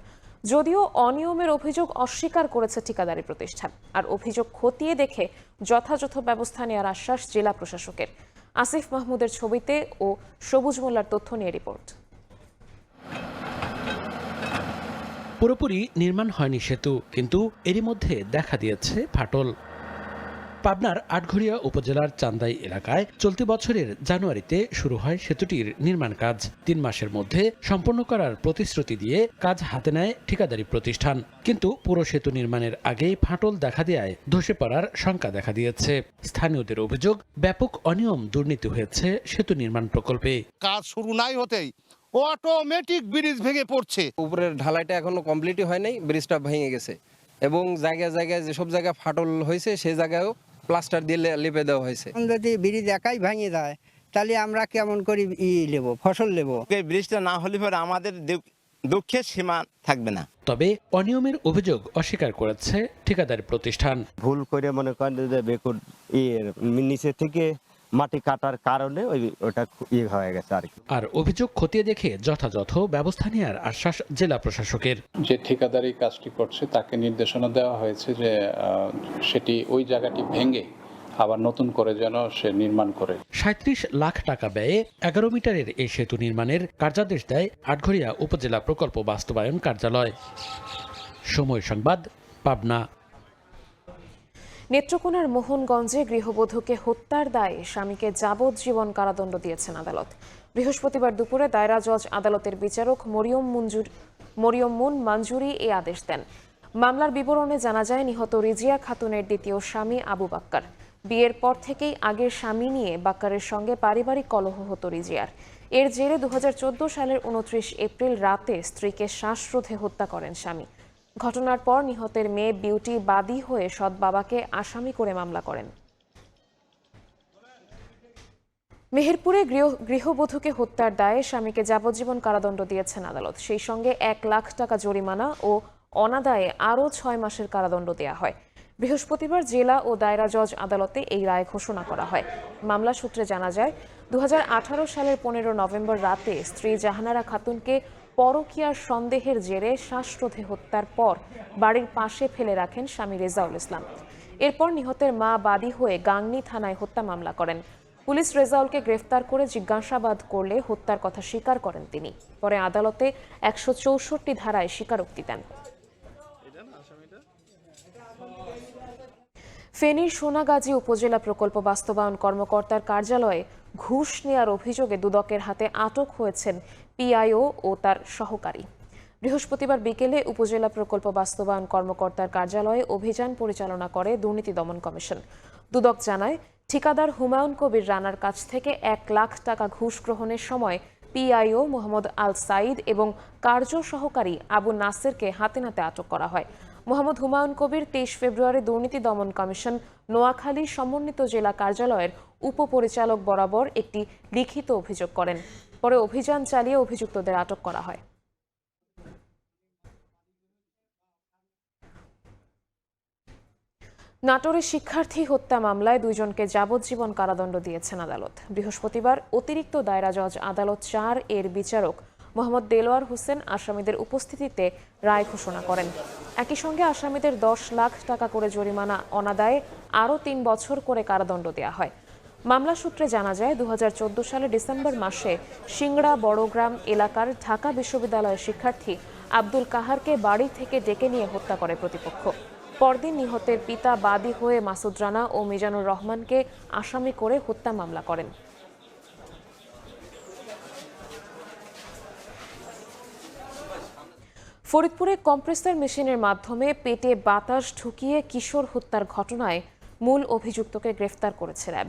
যদিও অনিয়মের অভিযোগ অস্বীকার করেছে ঠিকাদারি প্রতিষ্ঠান, আর অভিযোগ খতিয়ে দেখে যথাযথ ব্যবস্থা নেওয়ার আশ্বাস জেলা প্রশাসকের। আসিফ মাহমুদের ছবিতে ও সবুজ মোল্লার তথ্য নিয়ে রিপোর্ট। পুরোপুরি নির্মাণ হয়নি সেতু, কিন্তু এরই মধ্যে দেখা দিয়েছে ফাটল। পাবনার আটঘরিয়া উপজেলার চান্দাই এলাকায় চলতি বছরের জানুয়ারিতে শুরু হয় সেতুটির নির্মাণ কাজ। 3 মাসের মধ্যে সম্পন্ন করার প্রতিশ্রুতি দিয়ে কাজ হাতে নেয় ঠিকাদারি প্রতিষ্ঠান। কিন্তু পুরো সেতু নির্মাণের আগেই ফাটল দেখা দেওয়ায় ধসে পড়ার শঙ্কা দেখা দিয়েছে। স্থানীয়দের অভিযোগ, ব্যাপক অনিয়ম দুর্নীতি হয়েছে সেতু নির্মাণ প্রকল্পে। কাজ শুরু নাই হতেই অটোমেটিক ব্রিজ ভেঙে পড়ছে। উপরের ঢালাইটা এখনো কমপ্লিটই হয় নাই, ব্রিজটা ভেঙে গেছে এবং জায়গায় জায়গায় যেসব জায়গায় ফাটল হয়েছে সেই জায়গায়ও প্লাস্টার দিয়ে লেপে দেওয়া হয়েছে। যদি ব্রিজ একাই ভেঙে যায় তাহলে আমরা কেমন করে নেব, ফসল নেব? এই ব্রিজটা না হলে পরে আমাদের দুঃখের সীমা থাকবে না। তবে অনিয়মের অভিযোগ অস্বীকার করেছে ঠিকাদারি প্রতিষ্ঠান। ভুল করে মনে করেন যে বেকুর নিচে থেকে মাটি কাটার কারণে ওটা হয়ে গেছে আর অভিযোগ খতিয়ে দেখে যথাযথ ব্যবস্থা নেওয়ার আশ্বাস জেলা প্রশাসকের। যে ঠিকাদারি কাজটি করছে তাকে নির্দেশনা দেওয়া হয়েছে যে সেটি ওই জায়গাটি ভেঙে আবার নতুন করে যেন সে নির্মাণ করে। 37 লাখ টাকা ব্যয়ে 11 মিটারের এই সেতু নির্মাণের কার্যাদেশ দেয় আটঘরিয়া উপজেলা প্রকল্প বাস্তবায়ন কার্যালয়। সময় সংবাদ, পাবনা। নেত্রকোনার মোহনগঞ্জে গৃহবধূকে হত্যার দায়ে স্বামীকে যাবজ্জীবন কারাদণ্ড দিয়েছেন আদালত। বৃহস্পতিবার দুপুরে দায়রা জজ আদালতের বিচারক মরিয়ম মুন মঞ্জুরি এই আদেশ দেন। মামলার বিবরণে জানা যায়, নিহত রিজিয়া খাতুনের দ্বিতীয় স্বামী আবু বাক্কার। বিয়ের পর থেকেই আগের স্বামী নিয়ে বাক্কারের সঙ্গে পারিবারিক কলহ হতো রিজিয়ার। এর জেরে 2014 সালের 29 এপ্রিল রাতে স্ত্রীকে শ্বাসরোধে হত্যা করেন স্বামী। ঘটনার পর নিহতের মেয়ে বিউটি বাদী হয়ে সৎ বাবাকে আসামি করে মামলা করেন। মেহেরপুরে গৃহবধূকে হত্যার দায়ে স্বামীকে যাবজ্জীবন কারাদণ্ড দিয়েছেন আদালত। সেই সঙ্গে 1 লাখ টাকা জরিমানা ও অনাদায়ে আরও 6 মাসের কারাদণ্ড দেওয়া হয়। বৃহস্পতিবার জেলা ও দায়রা জজ আদালতে এই রায় ঘোষণা করা হয়। মামলা সূত্রে জানা যায় 2018 সালের 15 নভেম্বর রাতে স্ত্রী জাহানারা খাতুনকে পরকীয়ার সন্দেহের জেরে শ্বাসরোধে হত্যার পর বাড়ির পাশে ফেলে রাখেন স্বামী রেজাউল ইসলাম। এরপর নিহতের মা বাদী হয়ে গাংনী থানায় হত্যা মামলা করেন। পুলিশ রেজাউলকে গ্রেফতার করে জিজ্ঞাসাবাদ করলে হত্যার কথা স্বীকার করেন তিনি। পরে আদালতে 164 ধারায় স্বীকারোক্তি দেন। ফেনীর সোনাগাজী উপজেলা প্রকল্প বাস্তবায়ন কর্মকর্তার কার্যালয়ে ঘুষ নেওয়ার অভিযোগে দুদকের হাতে আটক হয়েছেন পিআইও ও তার সহকারী। বৃহস্পতিবার বিকেলে উপজেলা প্রকল্প বাস্তবায়ন কর্মকর্তার কার্যালয়ে অভিযান পরিচালনা করে দুর্নীতি দমন কমিশন। দুদক জানায়, ঠিকাদার হুমায়ুন কবির রানার কাছ থেকে 1 লাখ টাকা ঘুষ গ্রহণের সময় পিআইও মোহাম্মদ আল সাইদ এবং কার্য সহকারী আবু নাসেরকে হাতে নাতে আটক করা হয়। মোহাম্মদ হুমায়ুন কবির 23 ফেব্রুয়ারি দুর্নীতি দমন কমিশন নোয়াখালী সমন্বিত জেলা কার্যালয়ের উপপরিচালক বরাবর একটি লিখিত অভিযোগ করেন। পরে অভিযান চালিয়ে অভিযুক্তদের আটক করা হয়। নাটোরে শিক্ষার্থী হত্যা মামলায় 2 জনকে যাবজ্জীবন কারাদণ্ড দিয়েছেন আদালত। বৃহস্পতিবার অতিরিক্ত দায়রা জজ আদালত 4 এর বিচারক মোহাম্মদ দেলোয়ার হোসেন আসামিদের উপস্থিতিতে রায় ঘোষণা করেন। একই সঙ্গে আসামিদের 10 লাখ টাকা করে জরিমানা অনাদায়ে আরও 3 বছর করে কারাদণ্ড দেওয়া হয়। মামলা সূত্রে জানা যায় 2014 সালের ডিসেম্বর মাসে সিংড়া বড়গ্রাম এলাকার ঢাকা বিশ্ববিদ্যালয়ের শিক্ষার্থী আব্দুল কাহারকে বাড়ি থেকে ডেকে নিয়ে হত্যা করে প্রতিপক্ষ। পরদিন নিহতের পিতা বাদী হয়ে মাসুদ রানা ও মিজানুর রহমানকে আসামি করে হত্যা মামলা করেন। ফরিদপুরে কম্প্রেসার মেশিনের মাধ্যমে পেটে বাতাস ঢুকিয়ে কিশোর হত্যার ঘটনায় মূল অভিযুক্তকে গ্রেফতার করেছে র্যাব।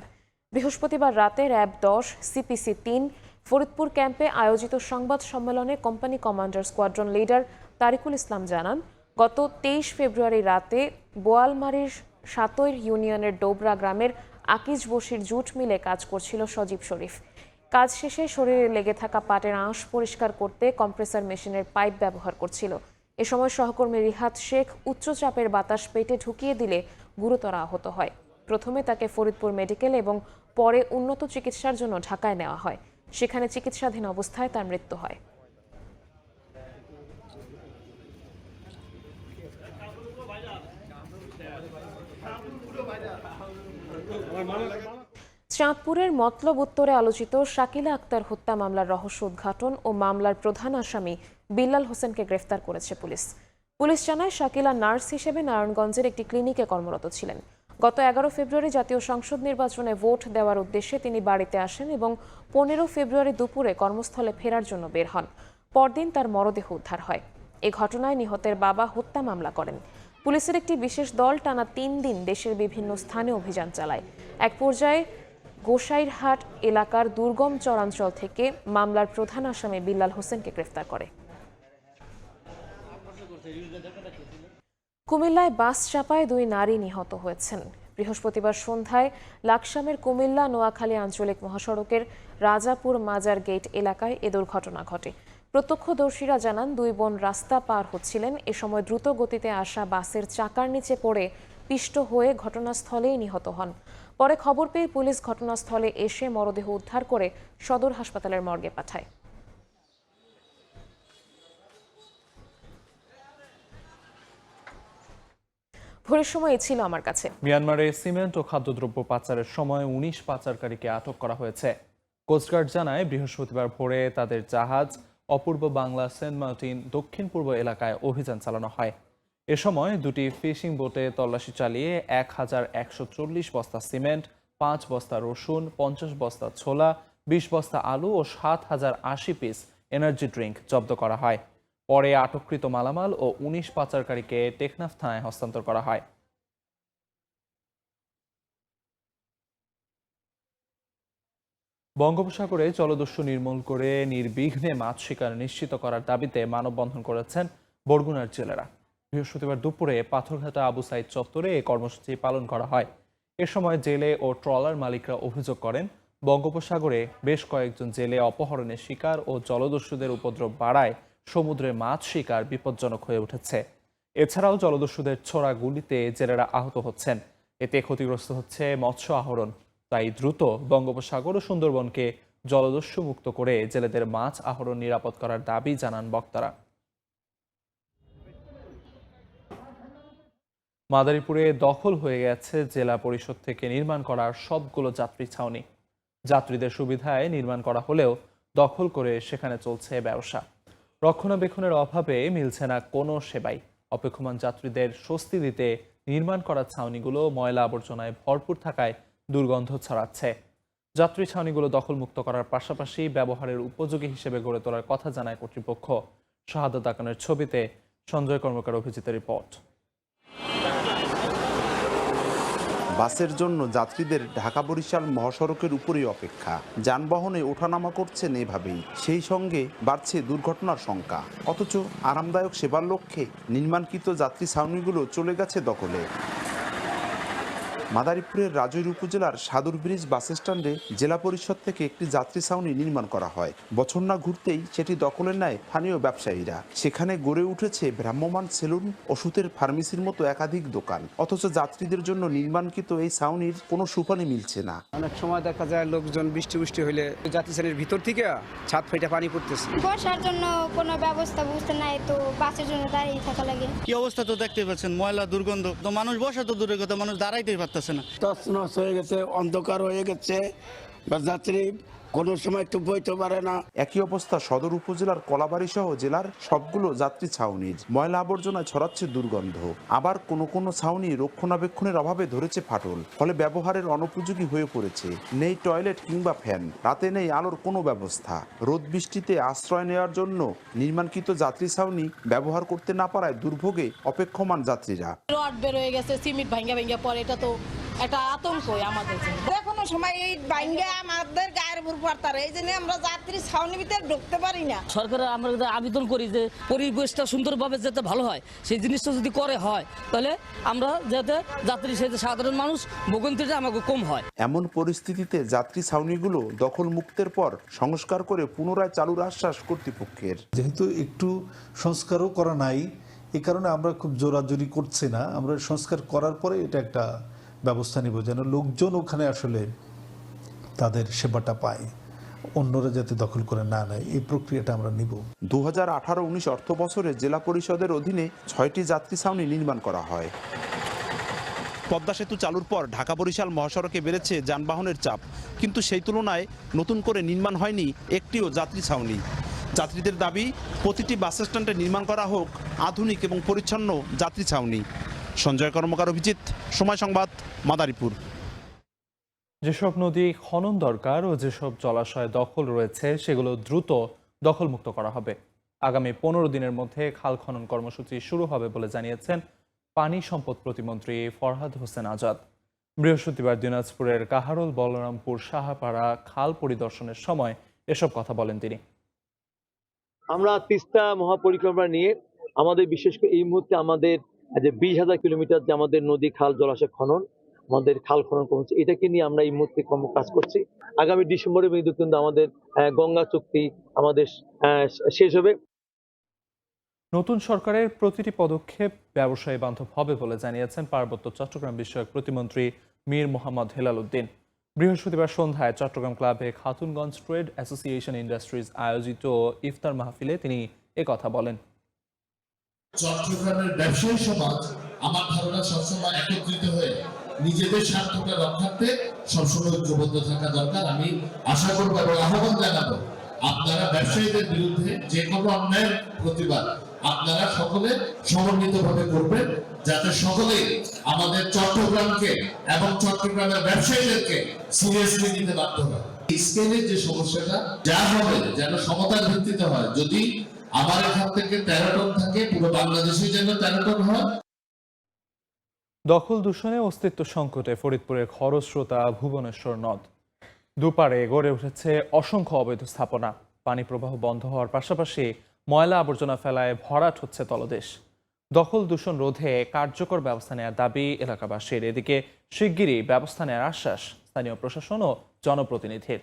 বৃহস্পতিবার রাতে র্যাব 10 সিপিসি 3 ফরিদপুর ক্যাম্পে আয়োজিত সংবাদ সম্মেলনে company commander squadron leader Tarikul Islam জানান, গত 23 ফেব্রুয়ারি রাতে বোয়ালমারীর সাতৈর ইউনিয়নের ডোবরা গ্রামের আকিজ বশির জুট মিলে কাজ করছিল সজীব শরীফ। কাজ শেষে শরীরে লেগে থাকা পাটের আঁশ পরিষ্কার করতে কম্প্রেসার মেশিনের পাইপ ব্যবহার করছিল। এ সময় সহকর্মী রিহাত শেখ উচ্চচাপের বাতাস পেটে ঢুকিয়ে দিলে গুরুতর আহত হয়। প্রথমে তাকে ফরিদপুর মেডিকেল এবং পরে উন্নত চিকিৎসার জন্য ঢাকায় নেওয়া হয়। সেখানে চিকিৎসাধীন অবস্থায় তার মৃত্যু হয়। চাঁদপুরের মতলব উত্তরে আলোচিত শাকিলা আক্তার হত্যা মামলার রহস্য উদ্ঘাটন ও মামলার প্রধান আসামি বিল্লাল হোসেনকে গ্রেফতার করেছে পুলিশ। পুলিশ জানায়, শাকিলা নার্স হিসেবে নারায়ণগঞ্জের একটি ক্লিনিকে কর্মরত ছিলেন। গত 11 ফেব্রুয়ারি জাতীয় সংসদ নির্বাচনে ভোট দেওয়ার উদ্দেশ্যে তিনি বাড়িতে আসেন এবং 15 ফেব্রুয়ারি দুপুরে কর্মস্থলে ফেরার জন্য বের হন। পরদিন তার মরদেহ উদ্ধার হয়। এ ঘটনায় নিহতের বাবা হত্যা মামলা করেন। পুলিশের একটি বিশেষ দল টানা 3 দিন দেশের বিভিন্ন স্থানে অভিযান চালায়। এক পর্যায়ে গোসাইরহাট এলাকার দুর্গম চরাঞ্চল থেকে মামলার প্রধান আসামি বিল্লাল হোসেনকে গ্রেফতার করে। কুমিল্লায় বাস চাপায় 2 নারী নিহত হয়েছেন। বৃহস্পতিবার সন্ধ্যায় লাকসামের কুমিল্লা নোয়াখালী আঞ্চলিক মহাসড়কের রাজাপুর মাজার গেট এলাকায় এ দুর্ঘটনা ঘটে। প্রত্যক্ষদর্শীরা জানান, 2 বোন রাস্তা পার হচ্ছিলেন। এ সময় দ্রুত গতিতে আসা বাসের চাকার নিচে পড়ে পিষ্ট হয়ে ঘটনাস্থলেই নিহত হন। পরে খবর পেয়ে পুলিশ ঘটনাস্থলে এসে মরদেহ উদ্ধার করে সদর হাসপাতালের মর্গে পাঠায়। ভোরের সময় ছিল আমার কাছে। মিয়ানমারে সিমেন্ট ও খাদ্যদ্রব্য পাচারের সময় 19 পাচারকারীকে আটক করা হয়েছে। কোস্টগার্ড জানায়, বৃহস্পতিবার ভোরে তাদের জাহাজ অপূর্ব বাংলা সেন্ট মার্টিন দক্ষিণ পূর্ব এলাকায় অভিযান চালানো হয়। এ সময় 2টি ফিশিং বোটে তল্লাশি চালিয়ে 1140 বস্তা সিমেন্ট, 5 বস্তা রসুন, 50 বস্তা ছোলা, 20 বস্তা আলু ও 7080 পিস এনার্জি ড্রিঙ্ক জব্দ করা হয়। পরে আটককৃত মালামাল ও 19 পাচারকারীকে টেকনাফ থানায় হস্তান্তর করা হয়। বঙ্গোপসাগরে জলদস্যু নির্মূল করে নির্বিঘ্নে মাছ শিকার নিশ্চিত করার দাবিতে মানববন্ধন করেছেন বরগুনার জেলেরা। বৃহস্পতিবার দুপুরে পাথরঘাটা আবু সাইদ চত্বরে এই কর্মসূচি পালন করা হয়। এ সময় জেলে ও ট্রলার মালিকরা অভিযোগ করেন, বঙ্গোপসাগরে বেশ কয়েকজন জেলে অপহরণের শিকার ও জলদস্যুদের উপদ্রব বাড়ায় সমুদ্রে মাছ শিকার বিপজ্জনক হয়ে উঠেছে। এছাড়াও জলদস্যুদের ছোড়া গুলিতে জেলেরা আহত হচ্ছেন। এতে ক্ষতিগ্রস্ত হচ্ছে মৎস্য আহরণ। তাই দ্রুত বঙ্গোপসাগর ও সুন্দরবনকে জলদস্যু মুক্ত করে জেলেদের মাছ আহরণ নিরাপদ করার দাবি জানান বক্তারা। মাদারীপুরে দখল হয়ে গেছে জেলা পরিষদ থেকে নির্মাণ করা সবগুলো যাত্রী ছাউনি। যাত্রীদের সুবিধায় নির্মাণ করা হলেও দখল করে সেখানে চলছে ব্যবসা। রক্ষণাবেক্ষণের অভাবে মিলছে না কোনো সেবাই। অপেক্ষমান যাত্রীদের স্বস্তি দিতে নির্মাণ করা ছাউনিগুলো ময়লা আবর্জনায় ভরপুর থাকায় দুর্গন্ধ ছড়াচ্ছে। যাত্রী ছাউনিগুলো দখলমুক্ত করার পাশাপাশি ব্যবহারের উপযোগী হিসেবে গড়ে তোলার কথা জানায় কর্তৃপক্ষ। শাহাদাত আকানের ছবিতে সঞ্জয় কর্মকার অভিজিতের রিপোর্ট। বাসের জন্য যাত্রীদের ঢাকা বরিশাল মহাসড়কের উপরেই অপেক্ষা। যানবাহনে ওঠানামা করছেন এভাবেই, সেই সঙ্গে বাড়ছে দুর্ঘটনার সংখ্যা। অথচ আরামদায়ক সেবার লক্ষ্যে নির্মাণকৃত যাত্রী ছাউনিগুলো চলে গেছে দখলে। মাদারীপুরের রাজৈর উপজেলার সাদুর ব্রিজ বাস স্ট্যান্ডে জেলা পরিষদ থেকে একটি যাত্রী ছাউনি নির্মাণ করা হয়। বছর না ঘুরতেই সেটি দখলে নেয় স্থানীয় ব্যবসায়ীরা। সেখানে গড়ে উঠেছে ভ্রাম্যমাণ সেলুন, ওষুধের ফার্মেসির মতো একাধিক দোকান। অথচ যাত্রীদের জন্য নির্মাণকৃত এই ছাউনির কোনো সুপানি মিলছে না। অনেক সময় দেখা যায় লোকজন বৃষ্টি হলে যাত্রী শ্রেণীর ভিতর থেকে ছাদ ফেটে পানি পড়তেছে। বসার জন্য কোনো ব্যবস্থা বুঝতে নাই, তো বাসের জন্য দাঁড়িয়ে থাকা লাগে। কি অবস্থা তো দেখতে পাচ্ছেন, ময়লা দুর্গন্ধ, তো মানুষ বসা তো দূরের কথা, মানুষ দাঁড়াইতেই পারতেছে না। তছনছ হয়ে গেছে, অন্ধকার হয়ে গেছে, বা যাত্রী কোনো সময় একটু বইতে পারে না। একই অবস্থা সদর উপজেলার কলাবাড়ি সহ জেলার সবগুলো যাত্রী ছাউনির। ময়লা আবর্জনায় ছড়াচ্ছে দুর্গন্ধ। আবার কোনো ছাউনি রক্ষণাবেক্ষণের অভাবে ধরেছে ফাটল, ফলে ব্যবহারের অনুপযোগী হয়ে পড়েছে। নেই টয়লেট কিংবা ফ্যান, রাতে নেই আলোর কোনো ব্যবস্থা। রোদ বৃষ্টিতে আশ্রয় নেওয়ার জন্য নির্মাণকৃত যাত্রী ছাউনি ব্যবহার করতে না পারায় দুর্ভোগে অপেক্ষমান যাত্রীরা। রড বের হয়ে গেছে, সিমেন্ট ভাঙ্গা পরে, এটা তো একটা আতঙ্ক আমাদের জন্য। কোনো সময় এই ভাঙ্গা আমাদের গায়ের উপর পড়তারে, এই জন্য আমরা যাত্রী ছাউনি ভিতরে ঢুকতে পারি না। সরকারের আমরা আবেদন করি যে পরিবেশটা সুন্দরভাবে যাতে ভালো হয়, সেই জিনিসটা যদি করে হয় তাহলে আমরা যাতে যাত্রী সাথে সাধারণ মানুষ ভোগান্তিটা আমাকে কম হয়। এমন পরিস্থিতিতে যাত্রী ছাউনিগুলো দখল মুক্তের পর সংস্কার করে পুনরায় চালুর আশ্বাস কর্তৃপক্ষের। যেহেতু একটু সংস্কারও করা নাই, এই কারণে আমরা খুব জোরাজোরি করছি না। আমরা সংস্কার করার পরে এটা একটা ব্যবস্থা নিব যেন লোকজন ওখানে আসলে তাদের সেবাটা পায়, অন্যরা যাতে দখল করে না নেয়, এই প্রক্রিয়াটা আমরা নিব। 2018-19 অর্থ বছরে জেলা পরিষদের অধীনে 6টি যাত্রী ছাউনি নির্মাণ করা হয়। পদ্মা সেতু চালুর পর ঢাকা বরিশাল মহাসড়কে বেড়েছে যানবাহনের চাপ, কিন্তু সেই তুলনায় নতুন করে নির্মাণ হয়নি একটিও যাত্রী ছাউনি। যাত্রীদের দাবি, প্রতিটি বাস স্ট্যান্ডে নির্মাণ করা হোক আধুনিক এবং পরিচ্ছন্ন যাত্রী ছাউনি। সঞ্জয় কর্মকার, অভিজিৎ, সময় সংবাদ, মাদারীপুর। যেসব নদী খনন দরকার ও যেসব জলাশয় দখল রয়েছে সেগুলো দ্রুত দখলমুক্ত করা হবে। আগামী 15 দিনের মধ্যে খাল খনন কর্মসূচি শুরু হবে বলে জানিয়েছেন পানি সম্পদ প্রতিমন্ত্রী ফরহাদ হোসেন আজাদ। বৃহস্পতিবার দিনাজপুরের কাহারোল, বলরামপুর, সাহাপাড়া খাল পরিদর্শনের সময় এসব কথা বলেন তিনি। আমরা তিস্তা মহাপরিকল্পনা নিয়ে আমাদের বিশেষ করে এই মুহূর্তে আমাদের যে 20,000 কিলোমিটার যে আমাদের নদী খাল জলাশয় খনন, আমাদের খাল খনন কমছে, এটাকে নিয়ে আমরা এই মুহূর্তে কাজ করছি। আগামী ডিসেম্বরের মধ্যে কিন্তু আমাদের গঙ্গা চুক্তি আমাদের শেষ হবে। নতুন সরকারের প্রতিটি পদক্ষেপ ব্যবসায়ী বান্ধব হবে বলে জানিয়েছেন পার্বত্য চট্টগ্রাম বিষয়ক প্রতিমন্ত্রী মীর মোহাম্মদ হেলাল উদ্দিন। বৃহস্পতিবার সন্ধ্যায় চট্টগ্রাম ক্লাবে খাতুনগঞ্জ ট্রেড অ্যাসোসিয়েশন ইন্ডাস্ট্রিজ আয়োজিত ইফতার মাহফিলে তিনি কথা বলেন। চট্টগ্রামের ব্যবসায়ী সমাজ আমার ধারণা সবসময় একত্রিত হয়ে নিজেদের স্বার্থটা রক্ষার্থে সবসময় ঐক্যবদ্ধ থাকা দরকার। আমি আশা করবো এবং আহ্বান জানাবো, আপনারা ব্যবসায়ীদের বিরুদ্ধে যে কোনো অন্যায়ের প্রতিবাদ আপনারা সকলে সমন্বিতভাবে করবেন, যাতে সকলে আমাদের চট্টগ্রামকে এবং চট্টগ্রামের ব্যবসায়ীদেরকে সিরিয়াসলি নিতে বাধ্য হয়। স্কেলের যে সমস্যাটা যা হবে যেন সমতার ভিত্তিতে হয়। যদি আমার এখান থেকে 13 টন থাকে, পুরো বাংলাদেশে যেন 13 টন হয়। দখল দূষণে অস্তিত্ব সংকটে ফরিদপুরের খরস্রোতা ভুবনেশ্বর নদ। দুপারে গড়ে উঠেছে অসংখ্য অবৈধ স্থাপনা। পানি প্রবাহ বন্ধ হওয়ার পাশাপাশি ময়লা আবর্জনা ফেলায় ভরাট হচ্ছে তলদেশ। দখল দূষণ রোধে কার্যকর ব্যবস্থা নেওয়ার দাবি এলাকাবাসীর। এদিকে শিগগিরই ব্যবস্থা নেওয়ার আশ্বাস স্থানীয় প্রশাসন ও জনপ্রতিনিধির।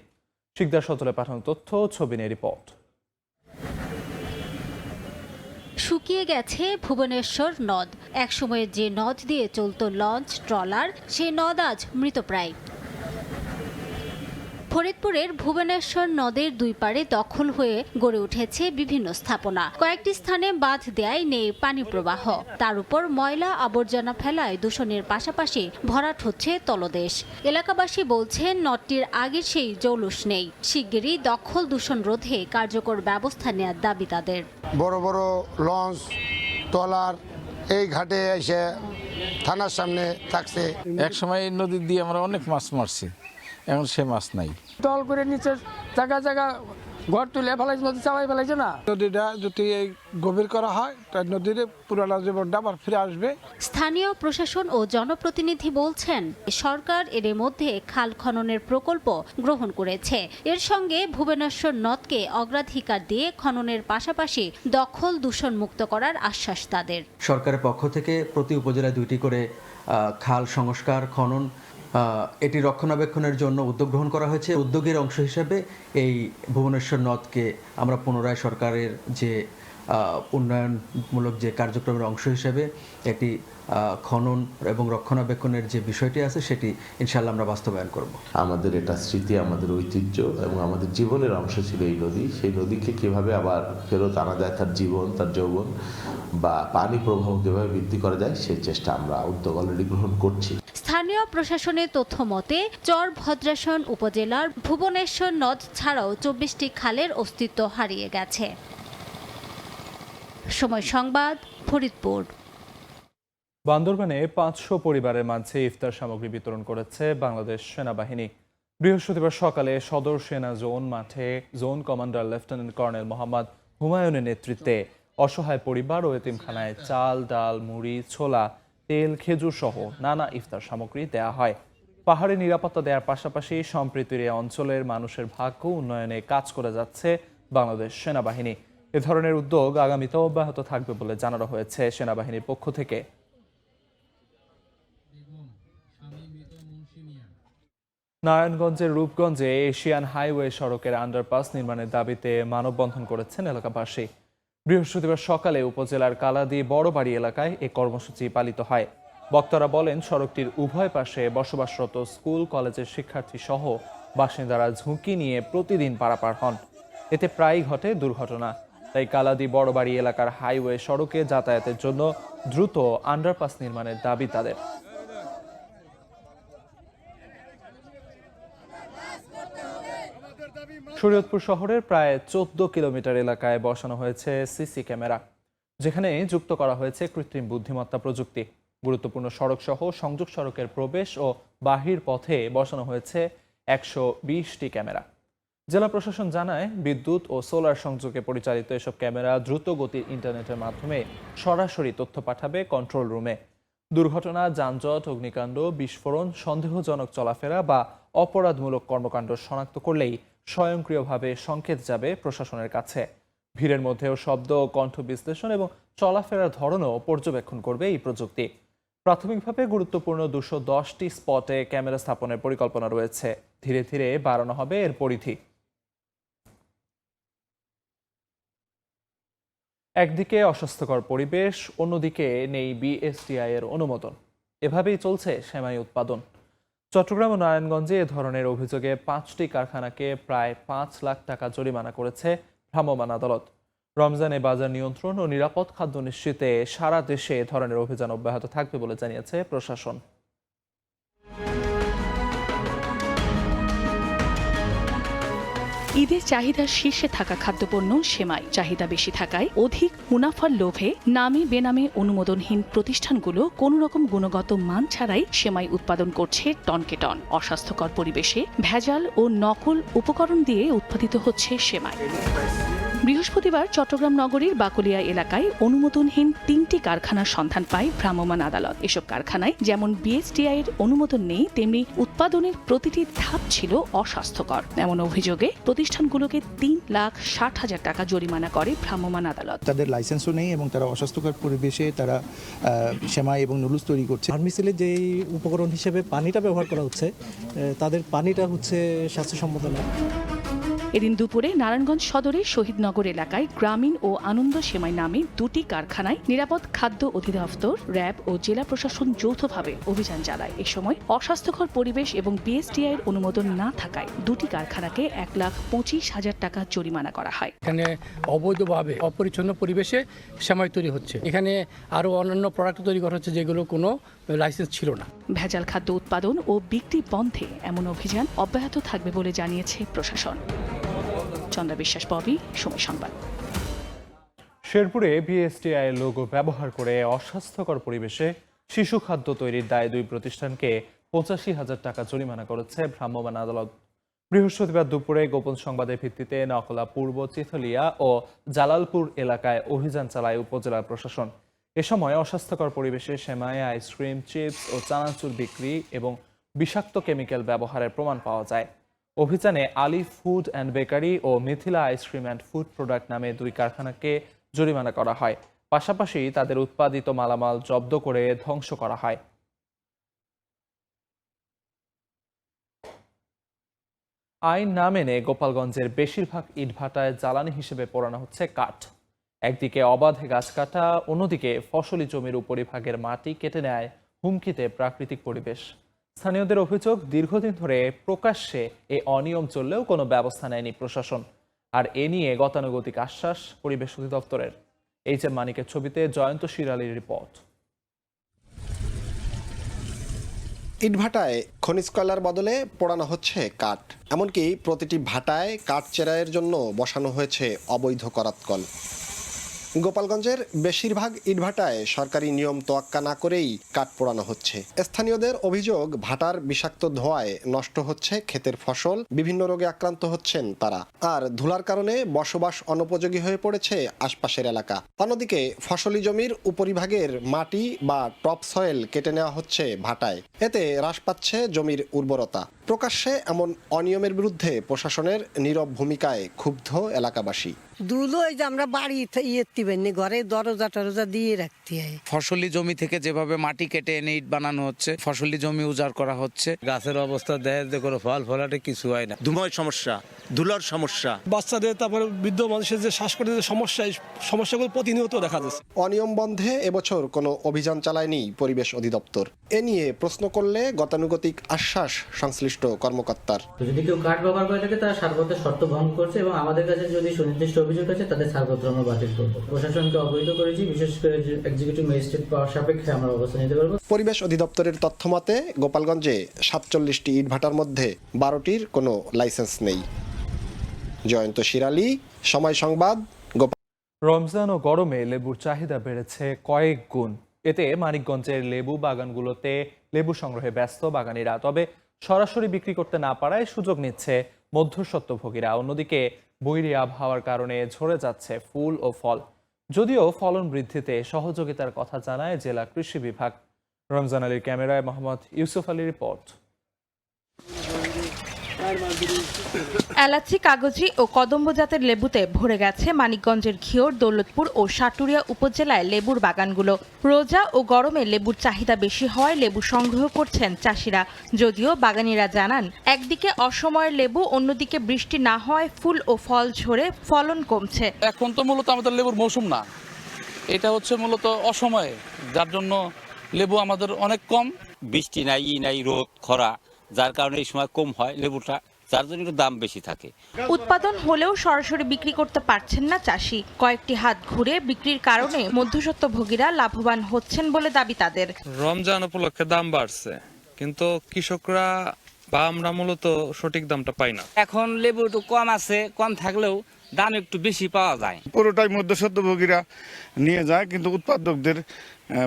শিকদার সজলে পাঠানো তথ্য, ছবি নিয়ে রিপোর্ট। শুকিয়ে গেছে ভুবনেশ্বর নদ। একসময়ে যে নদ দিয়ে চলত লঞ্চ, ট্রলার, সেই নদ আজ মৃতপ্রায়। ফরিদপুরের ভুবনেশ্বর নদের দুই পাড়ে দখল হয়ে গড়ে উঠেছে বিভিন্ন স্থাপনা। কয়েকটি স্থানে বাঁধ দেয়ায় নেই পানি প্রবাহ। তার উপর ময়লা আবর্জনা ফেলায় দূষণের পাশাপাশি ভরাট হচ্ছে তলদেশ। এলাকাবাসী বলছেন নদটির আগের সেই জৌলুস নেই। শিগগিরই দখল দূষণ রোধে কার্যকর ব্যবস্থা নেওয়ার দাবি তাদের। বড় বড় লঞ্চ ট্রলার এই ঘাটে এসে থানার সামনে থাকছে। এক সময় এই নদী দিয়ে আমরা অনেক মাছ মারছি, এখন সে মাছ নাই। দল করে নিচে জায়গা জায়গা ঘর তুলে ফেলাইছে, নদী চাপাই ফেলাইছে না। নদীটা যদি এই গভীর করা হয় তাই নদীর পুরানো জীবনটা আবার ফিরে আসবে। স্থানীয় প্রশাসন ও জনপ্রতিনিধি বলছেন সরকার এর মধ্যে খাল খননের প্রকল্প গ্রহণ করেছে। এর সঙ্গে ভুবনেশ্বর নদকে অগ্রাধিকার দিয়ে খননের পাশাপাশি দখল দূষণ মুক্ত করার আশ্বাস তাদের। সরকারের পক্ষ থেকে প্রতি উপজেলায় 2টি করে খাল সংস্কার, খনন, এটি রক্ষণাবেক্ষণের জন্য উদ্যোগ গ্রহণ করা হয়েছে। উদ্যোগের অংশ হিসেবে এই ভুবনেশ্বর নদকে আমরা পুনরায় সরকারের যে উন্নয়নমূলক যে কার্যক্রমের অংশ হিসেবে এটি খনন এবং রক্ষণাবেক্ষণের যে বিষয়টি আছে সেটি ইনশাআল্লাহ আমরা বাস্তবায়ন করব। আমাদের এটা স্মৃতি, আমাদের ঐতিহ্য এবং আমাদের জীবনের অংশ ছিল এই নদী। সেই নদীকে কিভাবে আবার ফেরত আনা যায়, তার জীবন, তার যৌবন বা পানি প্রবাহ কিভাবে বৃদ্ধি করা যায় সেই চেষ্টা আমরা উদ্যোগ অলরেডি গ্রহণ করছি। স্থানীয় প্রশাসনের তথ্য মতে চর ভদ্রাসন উপজেলার ভুবনেশ্বর নদ ছাড়াও 24টি খালের অস্তিত্ব হারিয়ে গেছে। সময় সংবাদ, ফরিদপুর। বান্দরবানে 500 পরিবারের মাঝে ইফতার সামগ্রী বিতরণ করেছে বাংলাদেশ সেনাবাহিনী। বৃহস্পতিবার সকালে সদর সেনা জোন মাঠে zone commander lieutenant colonel Mohammad হুমায়ুনের নেতৃত্বে অসহায় পরিবার ও এতিমখানায় চাল, ডাল, মুড়ি, ছোলা, তেল, খেজুর সহ নানা ইফতার সামগ্রী দেয়া হয়। পাহাড়ে নিরাপত্তা দেওয়ার পাশাপাশি সম্প্রীতির এই অঞ্চলের মানুষের ভাগ্য উন্নয়নে কাজ করে যাচ্ছে বাংলাদেশ সেনাবাহিনী। এ ধরনের উদ্যোগ আগামীতেও অব্যাহত থাকবে বলে জানানো হয়েছে সেনাবাহিনীর পক্ষ থেকে। নারায়ণগঞ্জের রূপগঞ্জে এশিয়ান হাইওয়ে সড়কের আন্ডারপাস নির্মাণের দাবিতে মানববন্ধন করেছেন এলাকাবাসী। বৃহস্পতিবার সকালে উপজেলার কালাদি বড়বাড়ি এলাকায় এ কর্মসূচি পালিত হয়। বক্তারা বলেন, সড়কটির উভয় পাশে বসবাসরত স্কুল, কলেজের শিক্ষার্থী সহ বাসিন্দারা ঝুঁকি নিয়ে প্রতিদিন পারাপার হন। এতে প্রায়ই ঘটে দুর্ঘটনা। তাই কালাদি বড়বাড়ি এলাকার হাইওয়ে সড়কে যাতায়াতের জন্য দ্রুত আন্ডারপাস নির্মাণের দাবি তাদের। শরীয়তপুর শহরের প্রায় 14 কিলোমিটার এলাকায় বসানো হয়েছে সিসি ক্যামেরা, যেখানে যুক্ত করা হয়েছে কৃত্রিম বুদ্ধিমত্তা প্রযুক্তি। গুরুত্বপূর্ণ সড়ক সহ সংযোগ সড়কের প্রবেশ ও বাহির পথে বসানো হয়েছে 120টি ক্যামেরা। জেলা প্রশাসন জানায়, বিদ্যুৎ ও সোলার সংযোগে পরিচালিত এসব ক্যামেরা দ্রুত গতির ইন্টারনেটের মাধ্যমে সরাসরি তথ্য পাঠাবে কন্ট্রোল রুমে। দুর্ঘটনা, যানজট, অগ্নিকাণ্ড, বিস্ফোরণ, সন্দেহজনক চলাফেরা বা অপরাধমূলক কর্মকাণ্ড শনাক্ত করলেই স্বয়ংক্রিয়ভাবে সংকেত যাবে প্রশাসনের কাছে। ভিড়ের মধ্যেও শব্দ ও কণ্ঠ বিশ্লেষণ এবং চলাফেরার ধরনও পর্যবেক্ষণ করবে এই প্রযুক্তি। প্রাথমিকভাবে গুরুত্বপূর্ণ 210টি স্পটে ক্যামেরা স্থাপনের পরিকল্পনা রয়েছে। ধীরে ধীরে বাড়ানো হবে এর পরিধি। একদিকে অস্বাস্থ্যকর পরিবেশ, অন্যদিকে নেই বিএসটিআই এর অনুমোদন। এভাবেই চলছে সেমাই উৎপাদন। চট্টগ্রাম ও নারায়ণগঞ্জে এ ধরনের অভিযোগে 5টি কারখানাকে প্রায় 5 লাখ টাকা জরিমানা করেছে ভ্রাম্যমাণ আদালত। রমজানে বাজার নিয়ন্ত্রণ ও নিরাপদ খাদ্য নিশ্চিতে সারা দেশে এ ধরনের অভিযান অব্যাহত থাকবে বলে জানিয়েছে প্রশাসন। ঈদের চাহিদার শীর্ষে থাকা খাদ্যপণ্য সেমাই। চাহিদা বেশি থাকায় অধিক মুনাফার লোভে নামে বেনামে অনুমোদনহীন প্রতিষ্ঠানগুলো কোনো রকম গুণগত মান ছাড়াই সেমাই উৎপাদন করছে টনকে টন। অস্বাস্থ্যকর পরিবেশে ভেজাল ও নকল উপকরণ দিয়ে উৎপাদিত হচ্ছে সেমাই। বৃহস্পতিবার চট্টগ্রাম নগরীর বাকলিয়া এলাকায় অনুমোদনহীন 3টি কারখানার সন্ধান পায় ভ্রাম্যমাণ আদালত। এসব কারখানায় যেমন বিএসটিআই এর অনুমোদন নেই, তেমনি উৎপাদনের প্রতিটি ধাপ ছিল অস্বাস্থ্যকর। এমন অভিযোগে প্রতিষ্ঠানগুলোকে 3,60,000 টাকা জরিমানা করে ভ্রাম্যমাণ আদালত। তাদের লাইসেন্সও নেই এবং তারা অস্বাস্থ্যকর পরিবেশে তারা সেমাই এবং নুডলস তৈরি করছে। ফার্মেসিলে যেই উপকরণ হিসেবে পানিটা ব্যবহার করা হচ্ছে, তাদের পানিটা হচ্ছে স্বাস্থ্যসম্মত না। এদিন দুপুরে নারায়ণগঞ্জ সদরের শহীদনগর এলাকায় গ্রামীণ ও আনন্দ সেমাই নামে 2টি কারখানায় নিরাপদ খাদ্য অধিদপ্তর, র্যাব ও জেলা প্রশাসন যৌথভাবে অভিযান চালায়। এ সময় অস্বাস্থ্যকর পরিবেশ এবং বিএসটিআই এর অনুমোদন না থাকায় 2টি কারখানাকে 1,25,000 টাকা জরিমানা করা হয়। এখানে অবৈধভাবে অপরিচ্ছন্ন পরিবেশে সেমাই তৈরি হচ্ছে। এখানে আরও অন্যান্য প্রোডাক্ট তৈরি করা হচ্ছে যেগুলো কোনো লাইসেন্স ছিল না। ভেজাল খাদ্য উৎপাদন ও বিক্রি বন্ধে এমন অভিযান অব্যাহত থাকবে বলে জানিয়েছে প্রশাসন। চন্দ্রা বিশ্বাস, ববি, সময় সংবাদ। শেরপুরে বিএসটিআই লোগো ব্যবহার করে অস্বাস্থ্যকর পরিবেশে শিশু খাদ্য তৈরির দায়ে 2 প্রতিষ্ঠানকে 85,000 টাকা জরিমানা করেছে ভ্রাম্যমাণ আদালত। বৃহস্পতিবার দুপুরে গোপন সংবাদের ভিত্তিতে নকলা পূর্ব, চিথলিয়া ও জালালপুর এলাকায় অভিযান চালায় উপজেলা প্রশাসন। এ সময় অস্বাস্থ্যকর পরিবেশে সেমাই, আইসক্রিম, চিপস ও চানাচুর বিক্রি এবং বিষাক্ত কেমিক্যাল ব্যবহারের প্রমাণ পাওয়া যায়। অভিযানে আলী ফুড অ্যান্ড বেকারি ও Mithila ice cream and food product নামে 2 কারখানাকে জরিমানা করা হয়। পাশাপাশি তাদের উৎপাদিত মালামাল জব্দ করে ধ্বংস করা হয়। আইন না মেনে গোপালগঞ্জের বেশিরভাগ ইটভাটায় জ্বালানি হিসেবে পোড়ানো হচ্ছে কাঠ। একদিকে অবাধে গাছ কাটা, অন্যদিকে ফসলি জমির উপরিভাগের মাটি কেটে নেয় হুমকিতে প্রাকৃতিক পরিবেশ। স্থানীয়দের অভিযোগ, দীর্ঘদিন ধরে প্রকাশ্যে এ অনিয়ম চললেও কোনো ব্যবস্থা নেয়নি প্রশাসন। আর এ নিয়ে গতানুগতিক আশ্বাস পরিবেশ অধিদপ্তরের। এইচ.এম. মানিকের ছবিতে জয়ন্ত শিরালির রিপোর্ট। ইটভাটায় খনিজ কয়লার বদলে পোড়ানো হচ্ছে কাঠ। এমনকি প্রতিটি ভাটায় কাঠ চেরাইয়ের জন্য বসানো হয়েছে অবৈধ করাতকল। গোপালগঞ্জের বেশিরভাগ ইটভাটায় সরকারি নিয়ম তোয়াক্কা না করেই কাঠ পোড়ানো হচ্ছে। স্থানীয়দের অভিযোগ, ভাটার বিষাক্ত ধোঁয়ায় নষ্ট হচ্ছে ক্ষেতের ফসল, বিভিন্ন রোগে আক্রান্ত হচ্ছেন তারা। আর ধুলার কারণে বসবাস অনুপযোগী হয়ে পড়েছে আশপাশের এলাকা। অন্যদিকে ফসলি জমির উপরিভাগের মাটি বা টপ সয়েল কেটে নেওয়া হচ্ছে ভাটায়। এতে হ্রাস পাচ্ছে জমির উর্বরতা। প্রকাশ্যে এমন অনিয়মের বিরুদ্ধে প্রশাসনের নীরব ভূমিকায় ক্ষুব্ধ এলাকাবাসী। দুলো এই যে আমরা বাড়ি ঘরে দরজা টরজা দিয়ে রাখতে হয়। ফসলি জমি থেকে যেভাবে মাটি কেটে এনে ইট বানানো হচ্ছে, ফসলি জমি উজাড় করা হচ্ছে। গাছের অবস্থা দেখে কোনো ফল ফলাটে কিছু হয় না। ধুময় সমস্যা, ধুলার সমস্যা, বাচ্চাদের, তারপরে বৃদ্ধ মানুষের যে শ্বাসকষ্টের যে সমস্যাগুলো প্রতিনিয়ত দেখা যাচ্ছে। অনিয়ম বন্ধে এবছর কোনো অভিযান চালায়নি পরিবেশ অধিদপ্তর। এ নিয়ে প্রশ্ন করলে গতানুগতিক আশ্বাস সংশ্লিষ্ট কর্মকর্তার। যদি কেউ কাঠ ব্যবহার করে থাকে তারা ছাড়পত্রের শর্ত ভঙ্গ করছে এবং আমাদের কাছে যদি সুনির্দিষ্ট অভিযোগ আছে তাদের ছাড়পত্র আমরা বাতিল করব। প্রশাসনকে অবহিত করেছি, বিশেষ করে এক্সিকিউটিভ ম্যাজিস্ট্রেট পাওয়ার সাপেক্ষে আমরা অবস্থান নিতে পারব। পরিবেশ অধিদপ্তরের তথ্য মতে গোপালগঞ্জে 47টি ইটভাটার মধ্যে 12টির কোনো লাইসেন্স নেই। জয়ন্ত শিরালি, সময় সংবাদ। রমজান ও গরমে লেবুর চাহিদা বেড়েছে কয়েক গুণ। এতে মানিকগঞ্জের লেবু বাগানগুলোতে লেবু সংগ্রহে ব্যস্ত বাগানীরা। তবে সরাসরি বিক্রি করতে না পারায় সুযোগ নিচ্ছে মধ্যস্বত্বভোগীরা। অন্যদিকে বৈরী আবহাওয়ার কারণে ঝরে যাচ্ছে ফুল ও ফল। যদিও ফলন বৃদ্ধিতে সহযোগিতার কথা জানায় জেলা কৃষি বিভাগ। রমজান আলীর ক্যামেরায় মোহাম্মদ ইউসুফ আলীর রিপোর্ট। এলাচি, কাগজি ও কদম্ব জাতের লেবুতে ভরে গেছে মানিকগঞ্জের ঘিওর, দৌলতপুর ও সাটুরিয়া উপজেলায় লেবুর বাগানগুলো। রোজা ও গরমে লেবুর চাহিদা বেশি হওয়ায় লেবু সংগ্রহ করছেন চাষিরা। যদিও বাগানীরা জানান, একদিকে অসময়ের লেবু, অন্যদিকে বৃষ্টি না হওয়ায় ফুল ও ফল ঝরে ফলন কমছে। এখন তো মূলত আমাদের লেবুর মৌসুম না, এটা হচ্ছে মূলত অসময়ে, যার জন্য লেবু আমাদের অনেক কম। বৃষ্টি নাই, নাই রোদ, খরা, যার কারণে এই সময় কম হয় লেবুটা, যার জন্য একটু দাম বেশি থাকে। উৎপাদন হলেও সরাসরি বিক্রি করতে পারছেন না চাষি। কয়েকটি হাত ঘুরে বিক্রির কারণে মধ্যস্বত্বভোগীরা লাভবান হচ্ছেন বলে দাবি তাদের। রমজান উপলক্ষে দাম বাড়ছে, কিন্তু কৃষকরা বা আমরা মূলত সঠিক দামটা পাই না। এখন লেবু একটু কম আছে, কম থাকলেও দাম একটু বেশি পাওয়া যায়। পুরোটাই মধ্যস্বত্বভোগীরা নিয়ে যায়, কিন্তু উৎপাদকদের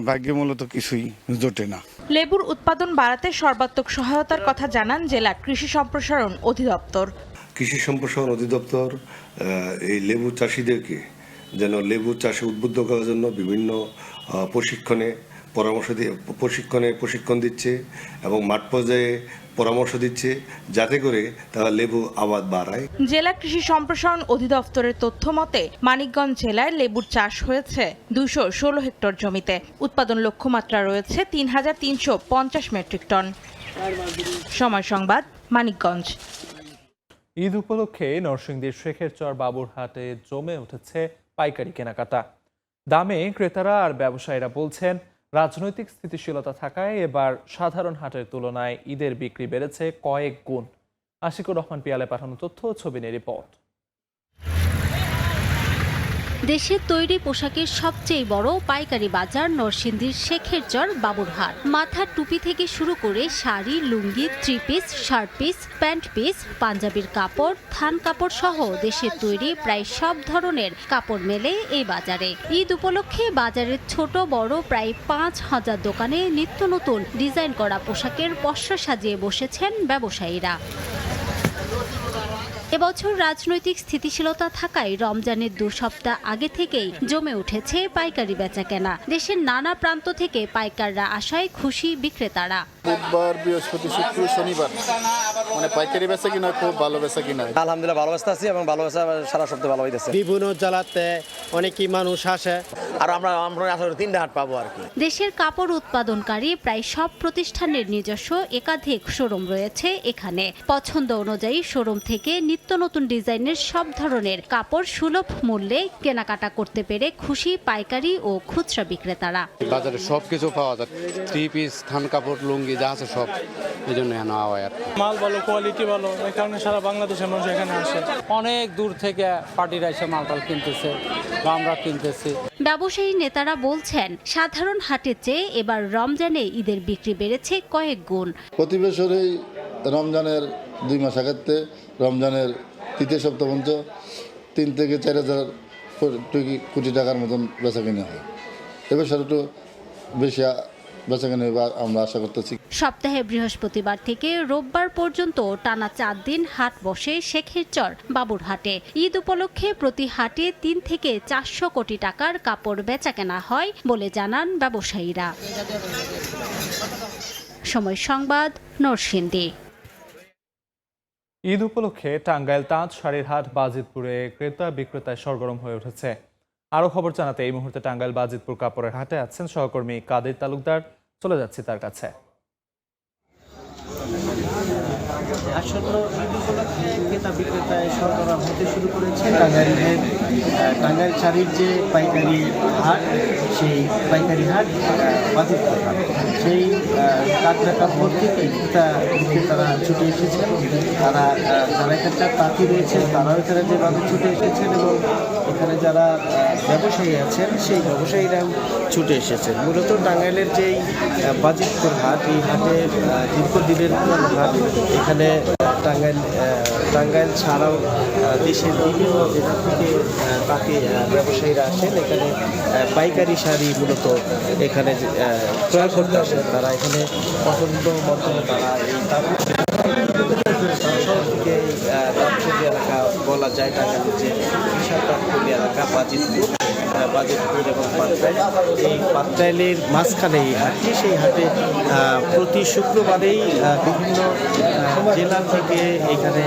ভাগ্যে মূলত কিছুই জোটে না। লেবুর উৎপাদন বাড়াতে সর্বাত্মক সহায়তার কথা জানান জেলা কৃষি সম্প্রসারণ অধিদপ্তর। কৃষি সম্প্রসারণ অধিদপ্তর এই লেবু চাষিদেরকে যেন লেবু চাষে উদ্বুদ্ধ করার জন্য বিভিন্ন প্রশিক্ষণ দিচ্ছে এবং মাঠ পর্যায়ে পরামর্শ দিচ্ছে যাতে করে তারা লেবু আবাদ বাড়ায়। জেলা কৃষি সম্প্রসারণ অধিদপ্তরের তথ্য মতে মানিকগঞ্জ জেলায় লেবুর চাষ হয়েছে 216 হেক্টর জমিতে। উৎপাদন লক্ষ্যমাত্রা রয়েছে 3,350 মেট্রিক টন। সময় সংবাদ, মানিকগঞ্জ। ঈদ উপলক্ষে নরসিংদীর শেখেরচর বাবুরহাটে জমে উঠেছে পাইকারি কেনাকাটা। দামে ক্রেতারা আর ব্যবসায়ীরা বলছেন, রাজনৈতিক স্থিতিশীলতা থাকায় এবার সাধারণ হাটের তুলনায় ঈদের বিক্রি বেড়েছে কয়েক গুণ। আশিকুর রহমান পিয়ালে পাঠানো তথ্য, ছবি নিয়ে রিপোর্ট। দেশের তৈরি পোশাকের সবচেয়ে বড় পাইকারি বাজার নরসিংদীর শেখেরচর বাবুরহাট। মাথার টুপি থেকে শুরু করে sari, lungi, three piece, shirt piece, pant piece, পাঞ্জাবির কাপড়, থান কাপড় সহ দেশের তৈরি প্রায় সব ধরনের কাপড় মেলে এই বাজারে। ঈদ উপলক্ষে বাজারের ছোট বড় প্রায় 5,000 দোকানে নিত্য নতুন ডিজাইন করা পোশাকের পসরা সাজিয়ে বসেছেন ব্যবসায়ীরা। এবছর রাজনৈতিক স্থিতিশীলতা থাকায় রমজানের 2 সপ্তাহ আগে থেকেই জমে উঠেছে পাইকারি বেচাকেনা। দেশের নানা প্রান্ত থেকে পাইকাররা আসায় খুশি বিক্রেতারা। বুধবার, বৃহস্পতি, শুক্র, শনিবার পাইকারি বেচা কিনা খুব ভালো বেচা কিনা। আলহামদুলিল্লাহ ভালো বেচতে আছি এবং ভালো বেচা সারা সপ্তাহে ভালো হইতেছে। বিভিন্ন জেলাতে অনেকই মানুষ আসে আর আমরা আসলে 3টা হাট পাবো আর কি। দেশের কাপড় উৎপাদনকারী প্রায় সব প্রতিষ্ঠানের নিজস্ব একাধিক শোরুম রয়েছে এখানে। পছন্দ অনুযায়ী শোরুম থেকে নিত্য নতুন ডিজাইনের সব ধরনের কাপড় সুলভ মূল্যে কেনাকাটা করতে পেরে খুশি পাইকারি ও খুচরা বিক্রেতারা। বাজারে সবকিছু পাওয়া যায়, থ্রি পিস, থান কাপড়, লুঙ্গি যা আছে সব, এই জন্য নেওয়া হয়। আর মাল ভালো, কোয়ালিটি ভালো, এই কারণে সারা বাংলাদেশের মানুষ এখানে আসে। অনেক দূর থেকে পার্টিরা এসে মালটাল কিনতেছে বা আমরা কিনতেছি। ব্যবসায়ী নেতারা বলছেন, সাধারণ হাটের চেয়ে এবার রমজানে ঈদের বিক্রি বেড়েছে কয়েক গুণ। প্রতি বছরই রমজানের 2 মাস আগেতে রমজানের 3 সপ্তাহ পর্যন্ত 3 থেকে 4,000 কোটি টাকার মতন বেচা কিনা হয়। এবছর একটু বেশি বেচা কিনা আমরা আশা করতেছি। সপ্তাহে বৃহস্পতিবার থেকে রোববার পর্যন্ত টানা 4 দিন হাট বসে শেখেরচর বাবুরহাটে। ঈদ উপলক্ষে প্রতি হাটে 3 থেকে 400 কোটি টাকার কাপড় বেচাকেনা হয় বলে জানান ব্যবসায়ীরা। সময় সংবাদ, নরসিংদী। ঈদ উপলক্ষে টাঙ্গাইল তাঁত শাড়ির হাট বাজিতপুরে ক্রেতা বিক্রেতায় সরগরম হয়ে উঠেছে। আরও খবর জানাতে এই মুহূর্তে টাঙ্গাইল বাজিতপুর কাপড়ের হাটে আছেন সহকর্মী কাদের তালুকদার। চলে যাচ্ছি তার কাছে। আসন্ন ঈদ উপলক্ষে ক্রেতা বিক্রেতায় সরগরম হতে শুরু করেছে টাঙ্গাইল শাড়ির যে পাইকারি হাট, সেই পাইকারি হাট বাজিতপুর হাট। সেই কাঁকড়া কাপড় থেকে বিক্রেতারা ছুটে এসেছেন। তারা যারা এখানকার তাঁতি রয়েছেন তারাও এখানে যেভাবে ছুটে এসেছেন এবং এখানে যারা ব্যবসায়ী আছেন সেই ব্যবসায়ীরাও ছুটে এসেছেন। মূলত টাঙ্গাইলের যেই বাজিতপুর হাট, এই হাটে দীর্ঘদিনের পুরানো হাট। এখানে টাঙ্গাইল ছাড়াও দেশের বিভিন্ন জেলা থেকে তাকে ব্যবসায়ীরা আসেন। এখানে পাইকারি শাড়ি মূলত এখানে ক্রয় করতে আসেন। তারা এখানে পছন্দ মতো তারা এই থেকে তাঁতকুলি এলাকা বলা যায়, টাঙ্গাইলের যে বিশাল তাঁতকুলি এলাকা বাজিতপুর এবং পাটরাইল, এই পাটরাইলের মাঝখানে এই হাটটি। সেই হাটে প্রতি শুক্রবারেই বিভিন্ন জেলা থেকে এখানে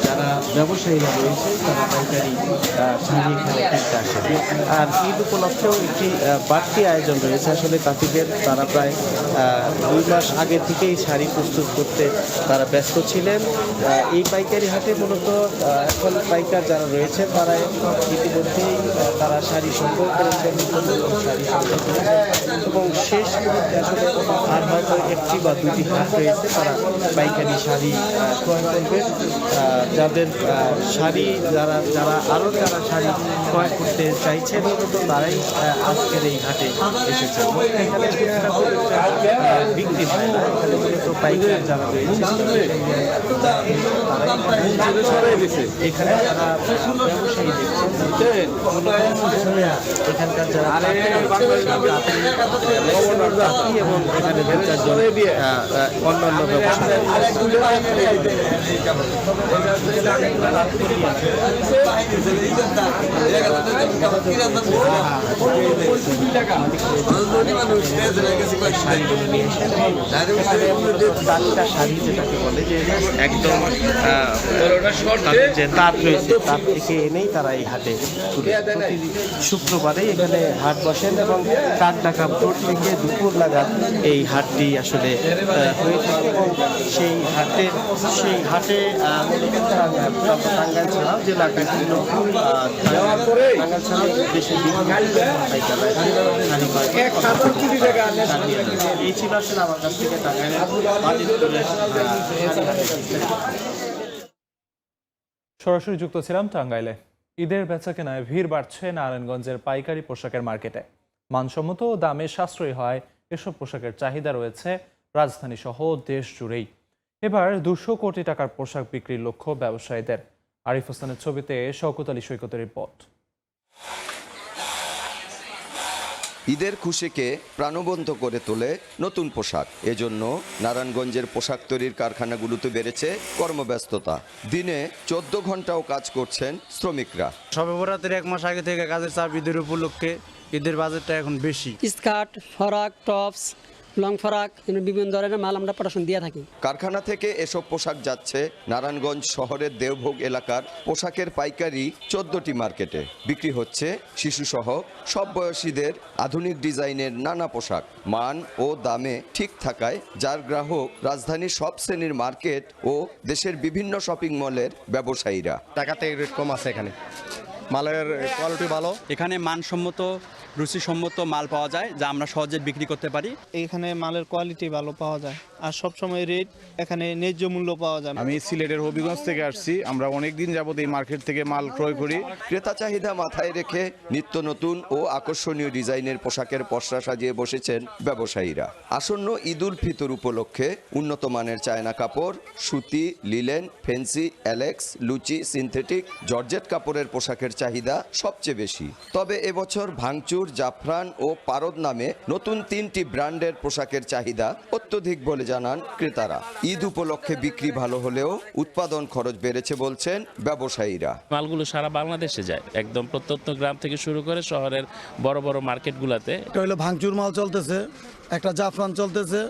যারা ব্যবসায়ীরা রয়েছে তারা পাইকারি শাড়ি এখানে কিনতে আসেন। আর ঈদ উপলক্ষেও একটি বাড়তি আয়োজন রয়েছে আসলে তাঁতিদের। তারা প্রায় 2 মাস আগে থেকেই শাড়ি প্রস্তুত করতে তারা ব্যস্ত ছিলেন। এই পাইকারি হাটে মূলত এখন পাইকার যারা রয়েছে তারা ইতিমধ্যেই তারা শাড়ি সংগ্রহ করেছেন, শাড়ি সংগ্রহ করেছেন এবং শেষ মুহূর্তে আসলে আর হয়তো 1টি বা 2টি হাট রয়েছে তারা পাইকারি শাড়ি ক্রয় করবেন। যাদের শাড়ি যারা আরও যারা শাড়ি ক্রয় করতে চাইছেন মূলত তারাই আজকের এই হাটে এসেছেন। এখানে বিক্রি হয় না, এখানে মূলত পাইকার যারা রয়েছে এখানে যারা ব্যবসায়ী দেখছেন এখানকার যারা এবং এখানে অন্যান্য শাড়ি যেটাকে বলে যে একদম যে তাঁত রয়েছে তার থেকে এনেই তারা এই হাটে প্রতি শুক্রবারে এখানে হাট বসেন এবং 4 টাকা ভোর থেকে দুপুর নাগাদ এই হাটটি আসলে হয়ে থাকে এবং সেই হাটে টাঙ্গাইল ছাড়াও জেলা বিভিন্ন টাঙ্গাইল ছাড়াও দেশের এই ছিল আসলে আমার কাছ থেকে সরাসরি যুক্ত ছিলাম টাঙ্গাইলে। ঈদের বেচাকেনায় ভিড় বাড়ছে নারায়ণগঞ্জের পাইকারি পোশাকের মার্কেটে। মানসম্মত ও দামে সাশ্রয়ী হয় এসব পোশাকের চাহিদা রয়েছে রাজধানী সহ দেশ জুড়েই। এবার 200 কোটি টাকার পোশাক বিক্রির লক্ষ্য ব্যবসায়ীদের। আরিফ হোসেনের ছবিতে শওকত আলী সৈকতের রিপোর্ট। ঈদের খুশিকে প্রাণবন্ত করে তোলে নতুন পোশাক। এজন্য নারায়ণগঞ্জের পোশাক তৈরির কারখানাগুলোতে বেড়েছে কর্মব্যস্ততা। দিনে 14 ঘন্টাও কাজ করছেন শ্রমিকরা। সবে বরাতের 1 মাস আগে থেকে কাজের চাপ ঈদের উপলক্ষে ঈদের বাজেটটা এখন বেশি। স্কার্ট, ফরাক, টপস, লং ফরাক বিভিন্ন ধরনের মাল আমরা প্রোডাকশন দিয়ে থাকি। কারখানা থেকে এসব পোশাক যাচ্ছে নারায়ণগঞ্জ শহরের দেওভোগ এলাকার পোশাকের পাইকারি 14টি মার্কেটে। বিক্রি হচ্ছে শিশুসহ সব বয়সীদের আধুনিক ডিজাইনের নানা পোশাক। মান ও দামে ঠিক থাকায় যার গ্রাহক রাজধানীর সব শ্রেণীর মার্কেট ও দেশের বিভিন্ন শপিং মলের ব্যবসায়ীরা। টাকাতে রেট কম আছে এখানে, মালের কোয়ালিটি ভালো, এখানে মানসম্মত রুচিসম্মত মাল পাওয়া যায় যা আমরা সহজে বিক্রি করতে পারি। এখানে মালের কোয়ালিটি ভালো পাওয়া যায় আর সবসময় রেট এখানে ন্যায্য মূল্য পাওয়া যায়। আমি সিলেটের হবিগঞ্জ থেকে আসছি, আমরা অনেকদিন যাবত এই মার্কেট থেকে মাল ক্রয় করি। ক্রেতা চাহিদা মাথায় রেখে নিত্য নতুন ও আকর্ষণীয় ডিজাইনের পোশাকের পসরা সাজিয়ে বসেছেন ব্যবসায়ীরা। আসন্ন ঈদ উল ফিতর উপলক্ষে উন্নত মানের চায়না কাপড়, সুতি, লিলেন, ফেন্সি, অ্যালেক্স, লুচি, সিনথেটিক, জর্জেট কাপড়ের পোশাকের চাহিদা সবচেয়ে বেশি। তবে এবছর ভাঙচুর, জাফরান ও পারদ নামে নতুন 3টি ব্র্যান্ডের পোশাকের চাহিদা অত্যধিক বলে জানান ক্রেতারা। ঈদ উপলক্ষে বিক্রি ভালো হলেও উৎপাদন খরচ বেড়েছে বলছেন ব্যবসায়ীরা। মালগুলো সারা বাংলাদেশে যায়, একদম প্রত্যন্ত গ্রাম থেকে শুরু করে শহরের বড় বড় মার্কেটগুলোতে। এটা হলো ভাঙচুর মাল চলতেছে, একটা জাফরান চলতেছে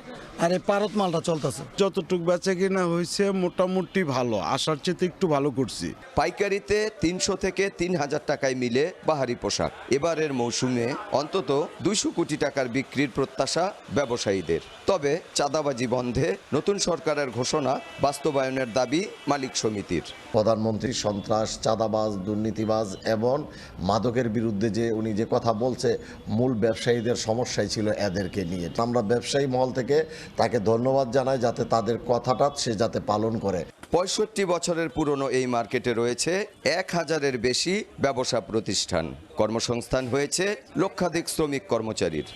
আর এই পারদ মালটা চলতেছে। যতটুকু বেচা কিনা হয়েছে মোটামুটি ভালো, আসার চেয়ে একটু ভালো করছি। পাইকারিতে 300 থেকে 3000 টাকায় মিলে বাহারি পোশাক। এবারের মৌসুমে অন্তত 200 কোটি টাকার বিক্রির প্রত্যাশা ব্যবসায়ীদের। তবে চাঁদাবাজি বন্ধে নতুন সরকারের ঘোষণা বাস্তবায়নের দাবি মালিক সমিতির। প্রধানমন্ত্রী সন্ত্রাস, চাঁদাবাজ, দুর্নীতিবাজ এবং মাদকের বিরুদ্ধে যে উনি যে কথা বলছে, মূল ব্যবসায়ীদের সমস্যাই ছিল এদেরকে নিয়ে। আমরা ব্যবসায়ী মহল থেকে তাকে ধন্যবাদ জানাই যাতে তাদের কথাটা সে যাতে পালন করে। 65 বছরের পুরনো এই মার্কেটে রয়েছে 1000-এর বেশি ব্যবসা প্রতিষ্ঠান। কর্মসংস্থান হয়েছে লক্ষাধিক শ্রমিক কর্মচারীর।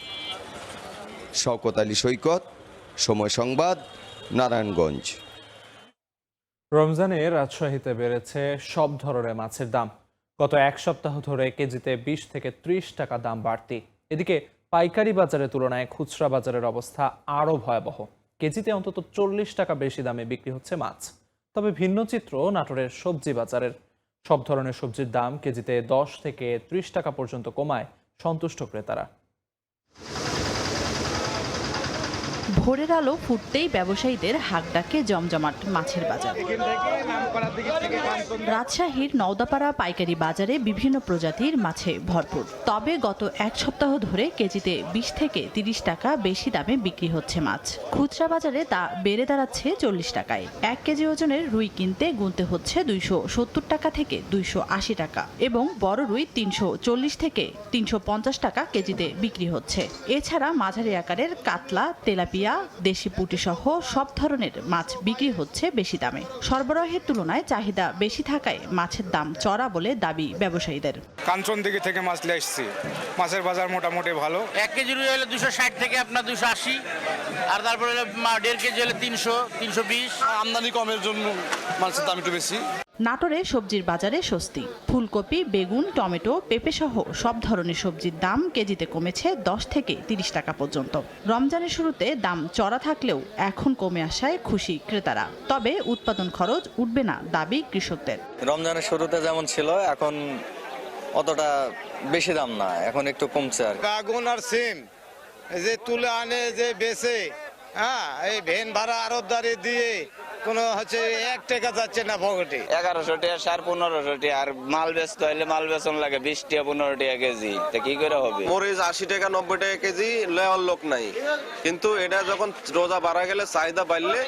শওকত আলী সৈকত, সময় সংবাদ, নারায়ণগঞ্জ। রমজানে রাজশাহীতে বেড়েছে সব ধরনের মাছের দাম। গত 1 সপ্তাহ ধরে কেজিতে 20 থেকে 30 টাকা দাম বাড়তি। এদিকে পাইকারি বাজারের তুলনায় খুচরা বাজারের অবস্থা আরও ভয়াবহ। কেজিতে অন্তত 40 টাকা বেশি দামে বিক্রি হচ্ছে মাছ। তবে ভিন্ন চিত্র নাটোরের সবজি বাজারের। সব ধরনের সবজির দাম কেজিতে 10 থেকে 30 টাকা পর্যন্ত কমায় সন্তুষ্ট ক্রেতারা। ভোরের আলো ফুটতেই ব্যবসায়ীদের হাঁক ডাকে জমজমাট মাছের বাজার। রাজশাহীর নওদাপাড়া পাইকারি বাজারে বিভিন্ন প্রজাতির মাছে ভরপুর। তবে গত 1 সপ্তাহ ধরে কেজিতে 20 থেকে 30 টাকা বেশি দামে বিক্রি হচ্ছে মাছ। খুচরা বাজারে তা বেড়ে দাঁড়াচ্ছে 40 টাকায়। 1 কেজি ওজনের রুই কিনতে গুনতে হচ্ছে 270 টাকা থেকে 280 টাকা এবং বড় রুই 340 থেকে 350 টাকা কেজিতে বিক্রি হচ্ছে। এছাড়া মাঝারি আকারের কাতলা, তেলাপিয়া, দেশি পুঁটি সহ সব ধরনের মাছ বিক্রি হচ্ছে বেশি দামে। সরবরাহের তুলনায় চাহিদা বেশি থাকায় মাছের দাম চড়া বলে দাবি ব্যবসায়ীদের। কাঞ্চন দিকে থেকে মাছ নিয়ে আসছি, মাছের বাজার মোটামুটি ভালো। 1 কেজি রুই হলে 260 থেকে আপনার 280, আর তারপরে 1.5 কেজি হলে 300-320। আমদানি কমের জন্য মাছের দাম একটু বেশি। নাটোরে সবজির বাজারে স্বস্তি। ফুলকপি, বেগুন, টমেটো, পেঁপে সহ সব ধরনের সবজির দাম কেজিতে কমেছে 10 থেকে 30 টাকা পর্যন্ত। রমজানের শুরুতে দাম চড়া থাকলেও এখন কমে আসায় খুশি ক্রেতারা। তবে উৎপাদন খরচ উঠবে না দাবি কৃষকদের। রমজানের শুরুতে যেমন ছিল এখন অতটা বেশি দাম না, এখন একটু কমছে আর। বেগুন আর সিম যে তুলে আনে যে বেচে, হ্যাঁ, এই ভ্যান ভাড়া আরবদারি দিয়ে কোনো হচ্ছে 1 টাকা যাচ্ছে না পকেটে। 1100 টাকা সার 1500 টাকা, আর মাল বেচতে হলে মাল বেচন লাগে 20 টাকা 15 টাকা কেজি। তা কি করে হবে? মরিচ 80 টাকা 90 টাকা কেজি লেওয়ার লোক নাই, কিন্তু এটা যখন রোজা বাড়া গেলে চাহিদা বাড়লে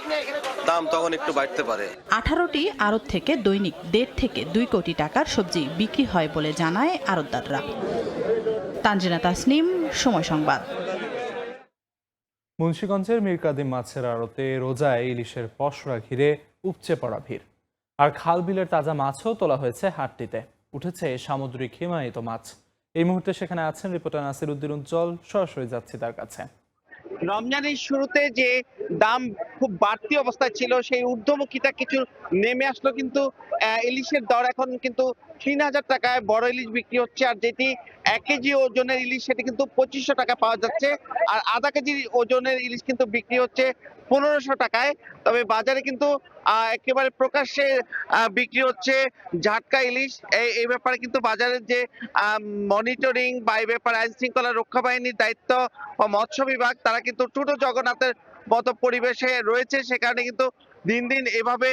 দাম তখন একটু বাড়তে পারে। 18টি আড়ত থেকে দৈনিক 1.5 থেকে 2 কোটি টাকার সবজি বিক্রি হয় বলে জানায় আড়তদাররা। তানজিনা তাসনিম, সময় সংবাদ। মুন্সিগঞ্জের মীর কাদিম মাছের আড়তে রোজায় ইলিশের পসরা ঘিরে উপচে পড়া ভিড়। আর খাল বিলের তাজা মাছও তোলা হয়েছে হাটটিতে। উঠেছে সামুদ্রিক হিমায়িত মাছ। এই মুহূর্তে সেখানে আছেন রিপোর্টার নাসির উদ্দিন উজ্জ্বল। সরাসরি যাচ্ছি তার কাছে। রমজানের শুরুতে যে দাম খুব বাড়তি অবস্থায় ছিল, সেই ঊর্ধ্বমুখিতা কিছু নেমে আসলো, কিন্তু ইলিশের দর এখন কিন্তু 3000 টাকায় বড় ইলিশ বিক্রি হচ্ছে। আর যেটি 1 কেজি ওজনের ইলিশ সেটি কিন্তু 2500 টাকা পাওয়া যাচ্ছে। আর আধা কেজি ওজনের ইলিশ কিন্তু বিক্রি হচ্ছে 1500 টাকায়। তবে বাজারে কিন্তু একেবারে প্রকাশ্যে বিক্রি হচ্ছে ঝাটকা ইলিশ। এই ব্যাপারে কিন্তু বাজারের যে মনিটরিং বা এই ব্যাপারে আইন শৃঙ্খলা রক্ষা বাহিনীর দায়িত্ব বা মৎস্য বিভাগ, তারা কিন্তু টুটো জগন্নাথের মতো পরিবেশে রয়েছে। সে কারণে কিন্তু দিন দিন এভাবে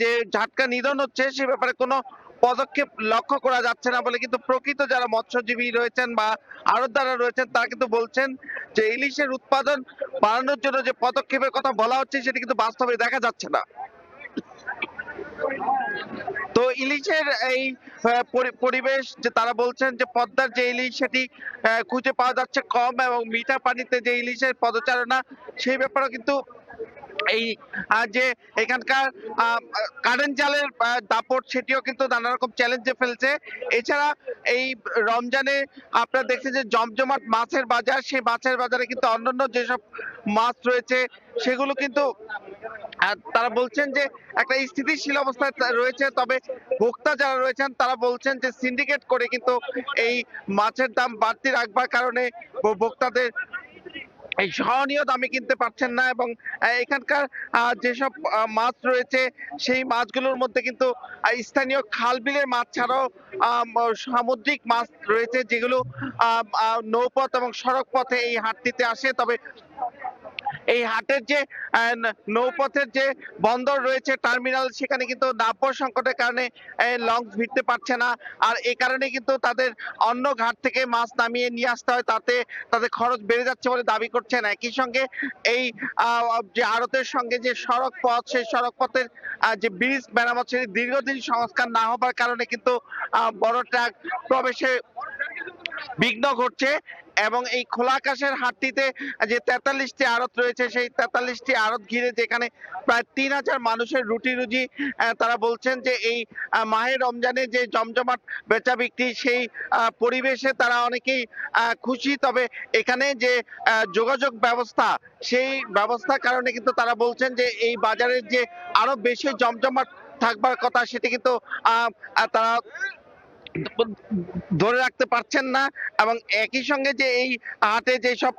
যে ঝাটকা নিধন হচ্ছে সে ব্যাপারে কোনো পদক্ষেপ লক্ষ্য করা যাচ্ছে না বলে কিন্তু প্রকৃত যারা মৎস্যজীবী রয়েছেন বা আড়তদাররা রয়েছেন তারা কিন্তু বলছেন যে ইলিশের উৎপাদন বাড়ানোর জন্য যে পদক্ষেপের কথা বলা হচ্ছে সেটি কিন্তু বাস্তবে দেখা যাচ্ছে না। তো ইলিশের এই পরিবেশ যে তারা বলছেন যে পদ্মার যে ইলিশ সেটি খুঁজে পাওয়া যাচ্ছে কম, এবং মিঠা পানিতে যে ইলিশের পদচারণা সেই ব্যাপারে কিন্তু এই যে এখানকার কারেন্ট জালের দাপট সেটিও কিন্তু নানা রকম চ্যালেঞ্জে ফেলছে। এছাড়া এই রমজানে আপনারা দেখছেন যে জমজমাট মাছের বাজার, সেই মাছের বাজারে কিন্তু অন্যান্য যেসব মাছ রয়েছে সেগুলো কিন্তু তারা বলছেন যে একটা স্থিতিশীল অবস্থায় রয়েছে। তবে ভোক্তা যারা রয়েছেন তারা বলছেন যে সিন্ডিকেট করে কিন্তু এই মাছের দাম বাড়তি রাখবার কারণে ভোক্তাদের এই সহনীয় দামে কিনতে পারছেন না। এবং এখানকার যেসব মাছ রয়েছে সেই মাছগুলোর মধ্যে কিন্তু স্থানীয় খাল বিলের মাছ ছাড়াও সামুদ্রিক মাছ রয়েছে, যেগুলো নৌপথ এবং সড়ক পথে এই হাটটিতে আসে। তবে এই হাটের যে নৌপথের যে বন্দর রয়েছে টার্মিনাল, সেখানে কিন্তু নাব্য সংকটের কারণে লঞ্চ ভিড়তে পারছে না। আর এই কারণে কিন্তু তাদের অন্য ঘাট থেকে মাছ নামিয়ে নিয়ে আসতে হয়, তাতে তাদের খরচ বেড়ে যাচ্ছে বলে দাবি করছেন। একই সঙ্গে এই যে আড়তের সঙ্গে যে সড়ক পথ, সেই সড়ক পথের যে ব্রিজ মেরামত সেটি দীর্ঘদিন সংস্কার না হবার কারণে কিন্তু বড় ট্রাক প্রবেশে বিঘ্ন ঘটছে। এবং এই খোলা আকাশের হাটটিতে যে 43টি আড়ত রয়েছে, সেই 43টি আড়ত ঘিরে যেখানে প্রায় 3000 মানুষের রুটি রুজি, তারা বলছেন যে এই মাহে রমজানে যে জমজমাট বেচা বিক্রি সেই পরিবেশে তারা অনেকেই খুশি। তবে এখানে যে যোগাযোগ ব্যবস্থা, সেই ব্যবস্থার কারণে কিন্তু তারা বলছেন যে এই বাজারের যে আরো বেশি জমজমাট থাকবার কথা সেটি কিন্তু তারা ধরে রাখতে পারছেন না। এবং একই সঙ্গে যে এই হাটে যেসব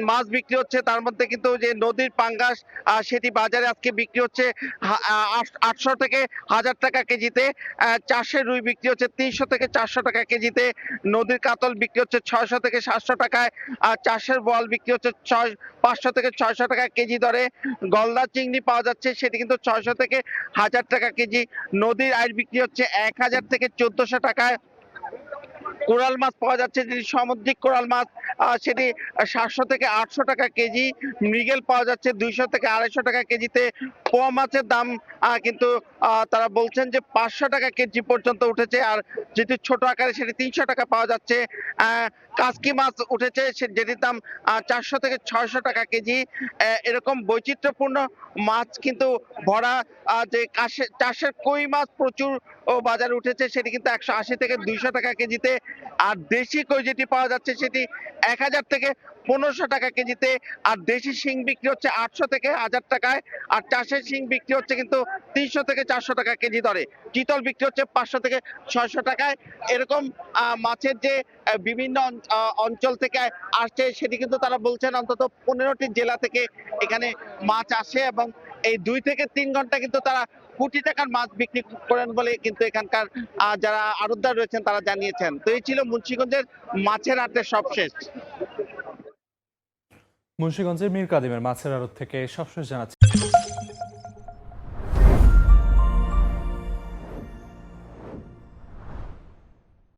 মাছ বিক্রি হচ্ছে তার মধ্যে কিন্তু যে নদীর পাঙ্গাস সেটি বাজারে আজকে বিক্রি হচ্ছে 800 থেকে 1000 টাকা কেজিতে, চাষের রুই বিক্রি হচ্ছে 300 থেকে 400 টাকা কেজিতে, নদীর কাতল বিক্রি হচ্ছে 600 থেকে 700 টাকায়, আর চাষের বোয়াল বিক্রি হচ্ছে 500 থেকে 600 টাকা কেজি দরে, গলদা চিংড়ি পাওয়া যাচ্ছে সেটি কিন্তু 600 থেকে 1000 টাকা কেজি, নদীর আইড় বিক্রি হচ্ছে 1000 থেকে 1400 টাকায়, কোরাল মাছ পাওয়া যাচ্ছে যেটি সামুদ্রিক কোরাল মাছ সেটি 700 থেকে 800 টাকা কেজি, মৃগেল পাওয়া যাচ্ছে 200 থেকে 250 টাকা কেজিতে, পোয়া মাছের দাম কিন্তু তারা বলছেন যে 500 টাকা কেজি পর্যন্ত উঠেছে, আর যেটি ছোট আকারে সেটি 300 টাকা পাওয়া যাচ্ছে। কাসকি মাছ উঠেছে যেটির দাম 400 থেকে 600 টাকা কেজি। এরকম বৈচিত্র্যপূর্ণ মাছ কিন্তু ভরা যে চাষের কই মাছ প্রচুর বাজারে উঠেছে, সেটি কিন্তু 180 থেকে 200 টাকা কেজিতে। আর দেশি কই যেটি পাওয়া যাচ্ছে সেটি 1000 থেকে 1500 টাকা কেজিতে। আর দেশি শিং বিক্রি হচ্ছে 800 থেকে 1000 টাকায়। আর চাষের শিং বিক্রি হচ্ছে কিন্তু 300 থেকে 400 টাকা কেজি দরে। চিতল বিক্রি হচ্ছে 500 থেকে 600 টাকায়। এরকম মাছের যে বিভিন্ন অঞ্চল থেকে আসছে সেটি কিন্তু তারা বলছেন অন্তত 15টি জেলা থেকে এখানে মাছ আসে, এবং এই 2 থেকে 3 ঘন্টা কিন্তু তারা কোটি টাকার মাছ বিক্রি করেন বলে কিন্তু এখানকার যারা আড়তদার রয়েছেন তারা জানিয়েছেন। তো এই ছিল মুন্সিগঞ্জের মাছের হাটের সবশেষ। মুন্সিগঞ্জের মীর কাদিমের মাছের আড়ত থেকে সবশেষ জানাচ্ছি।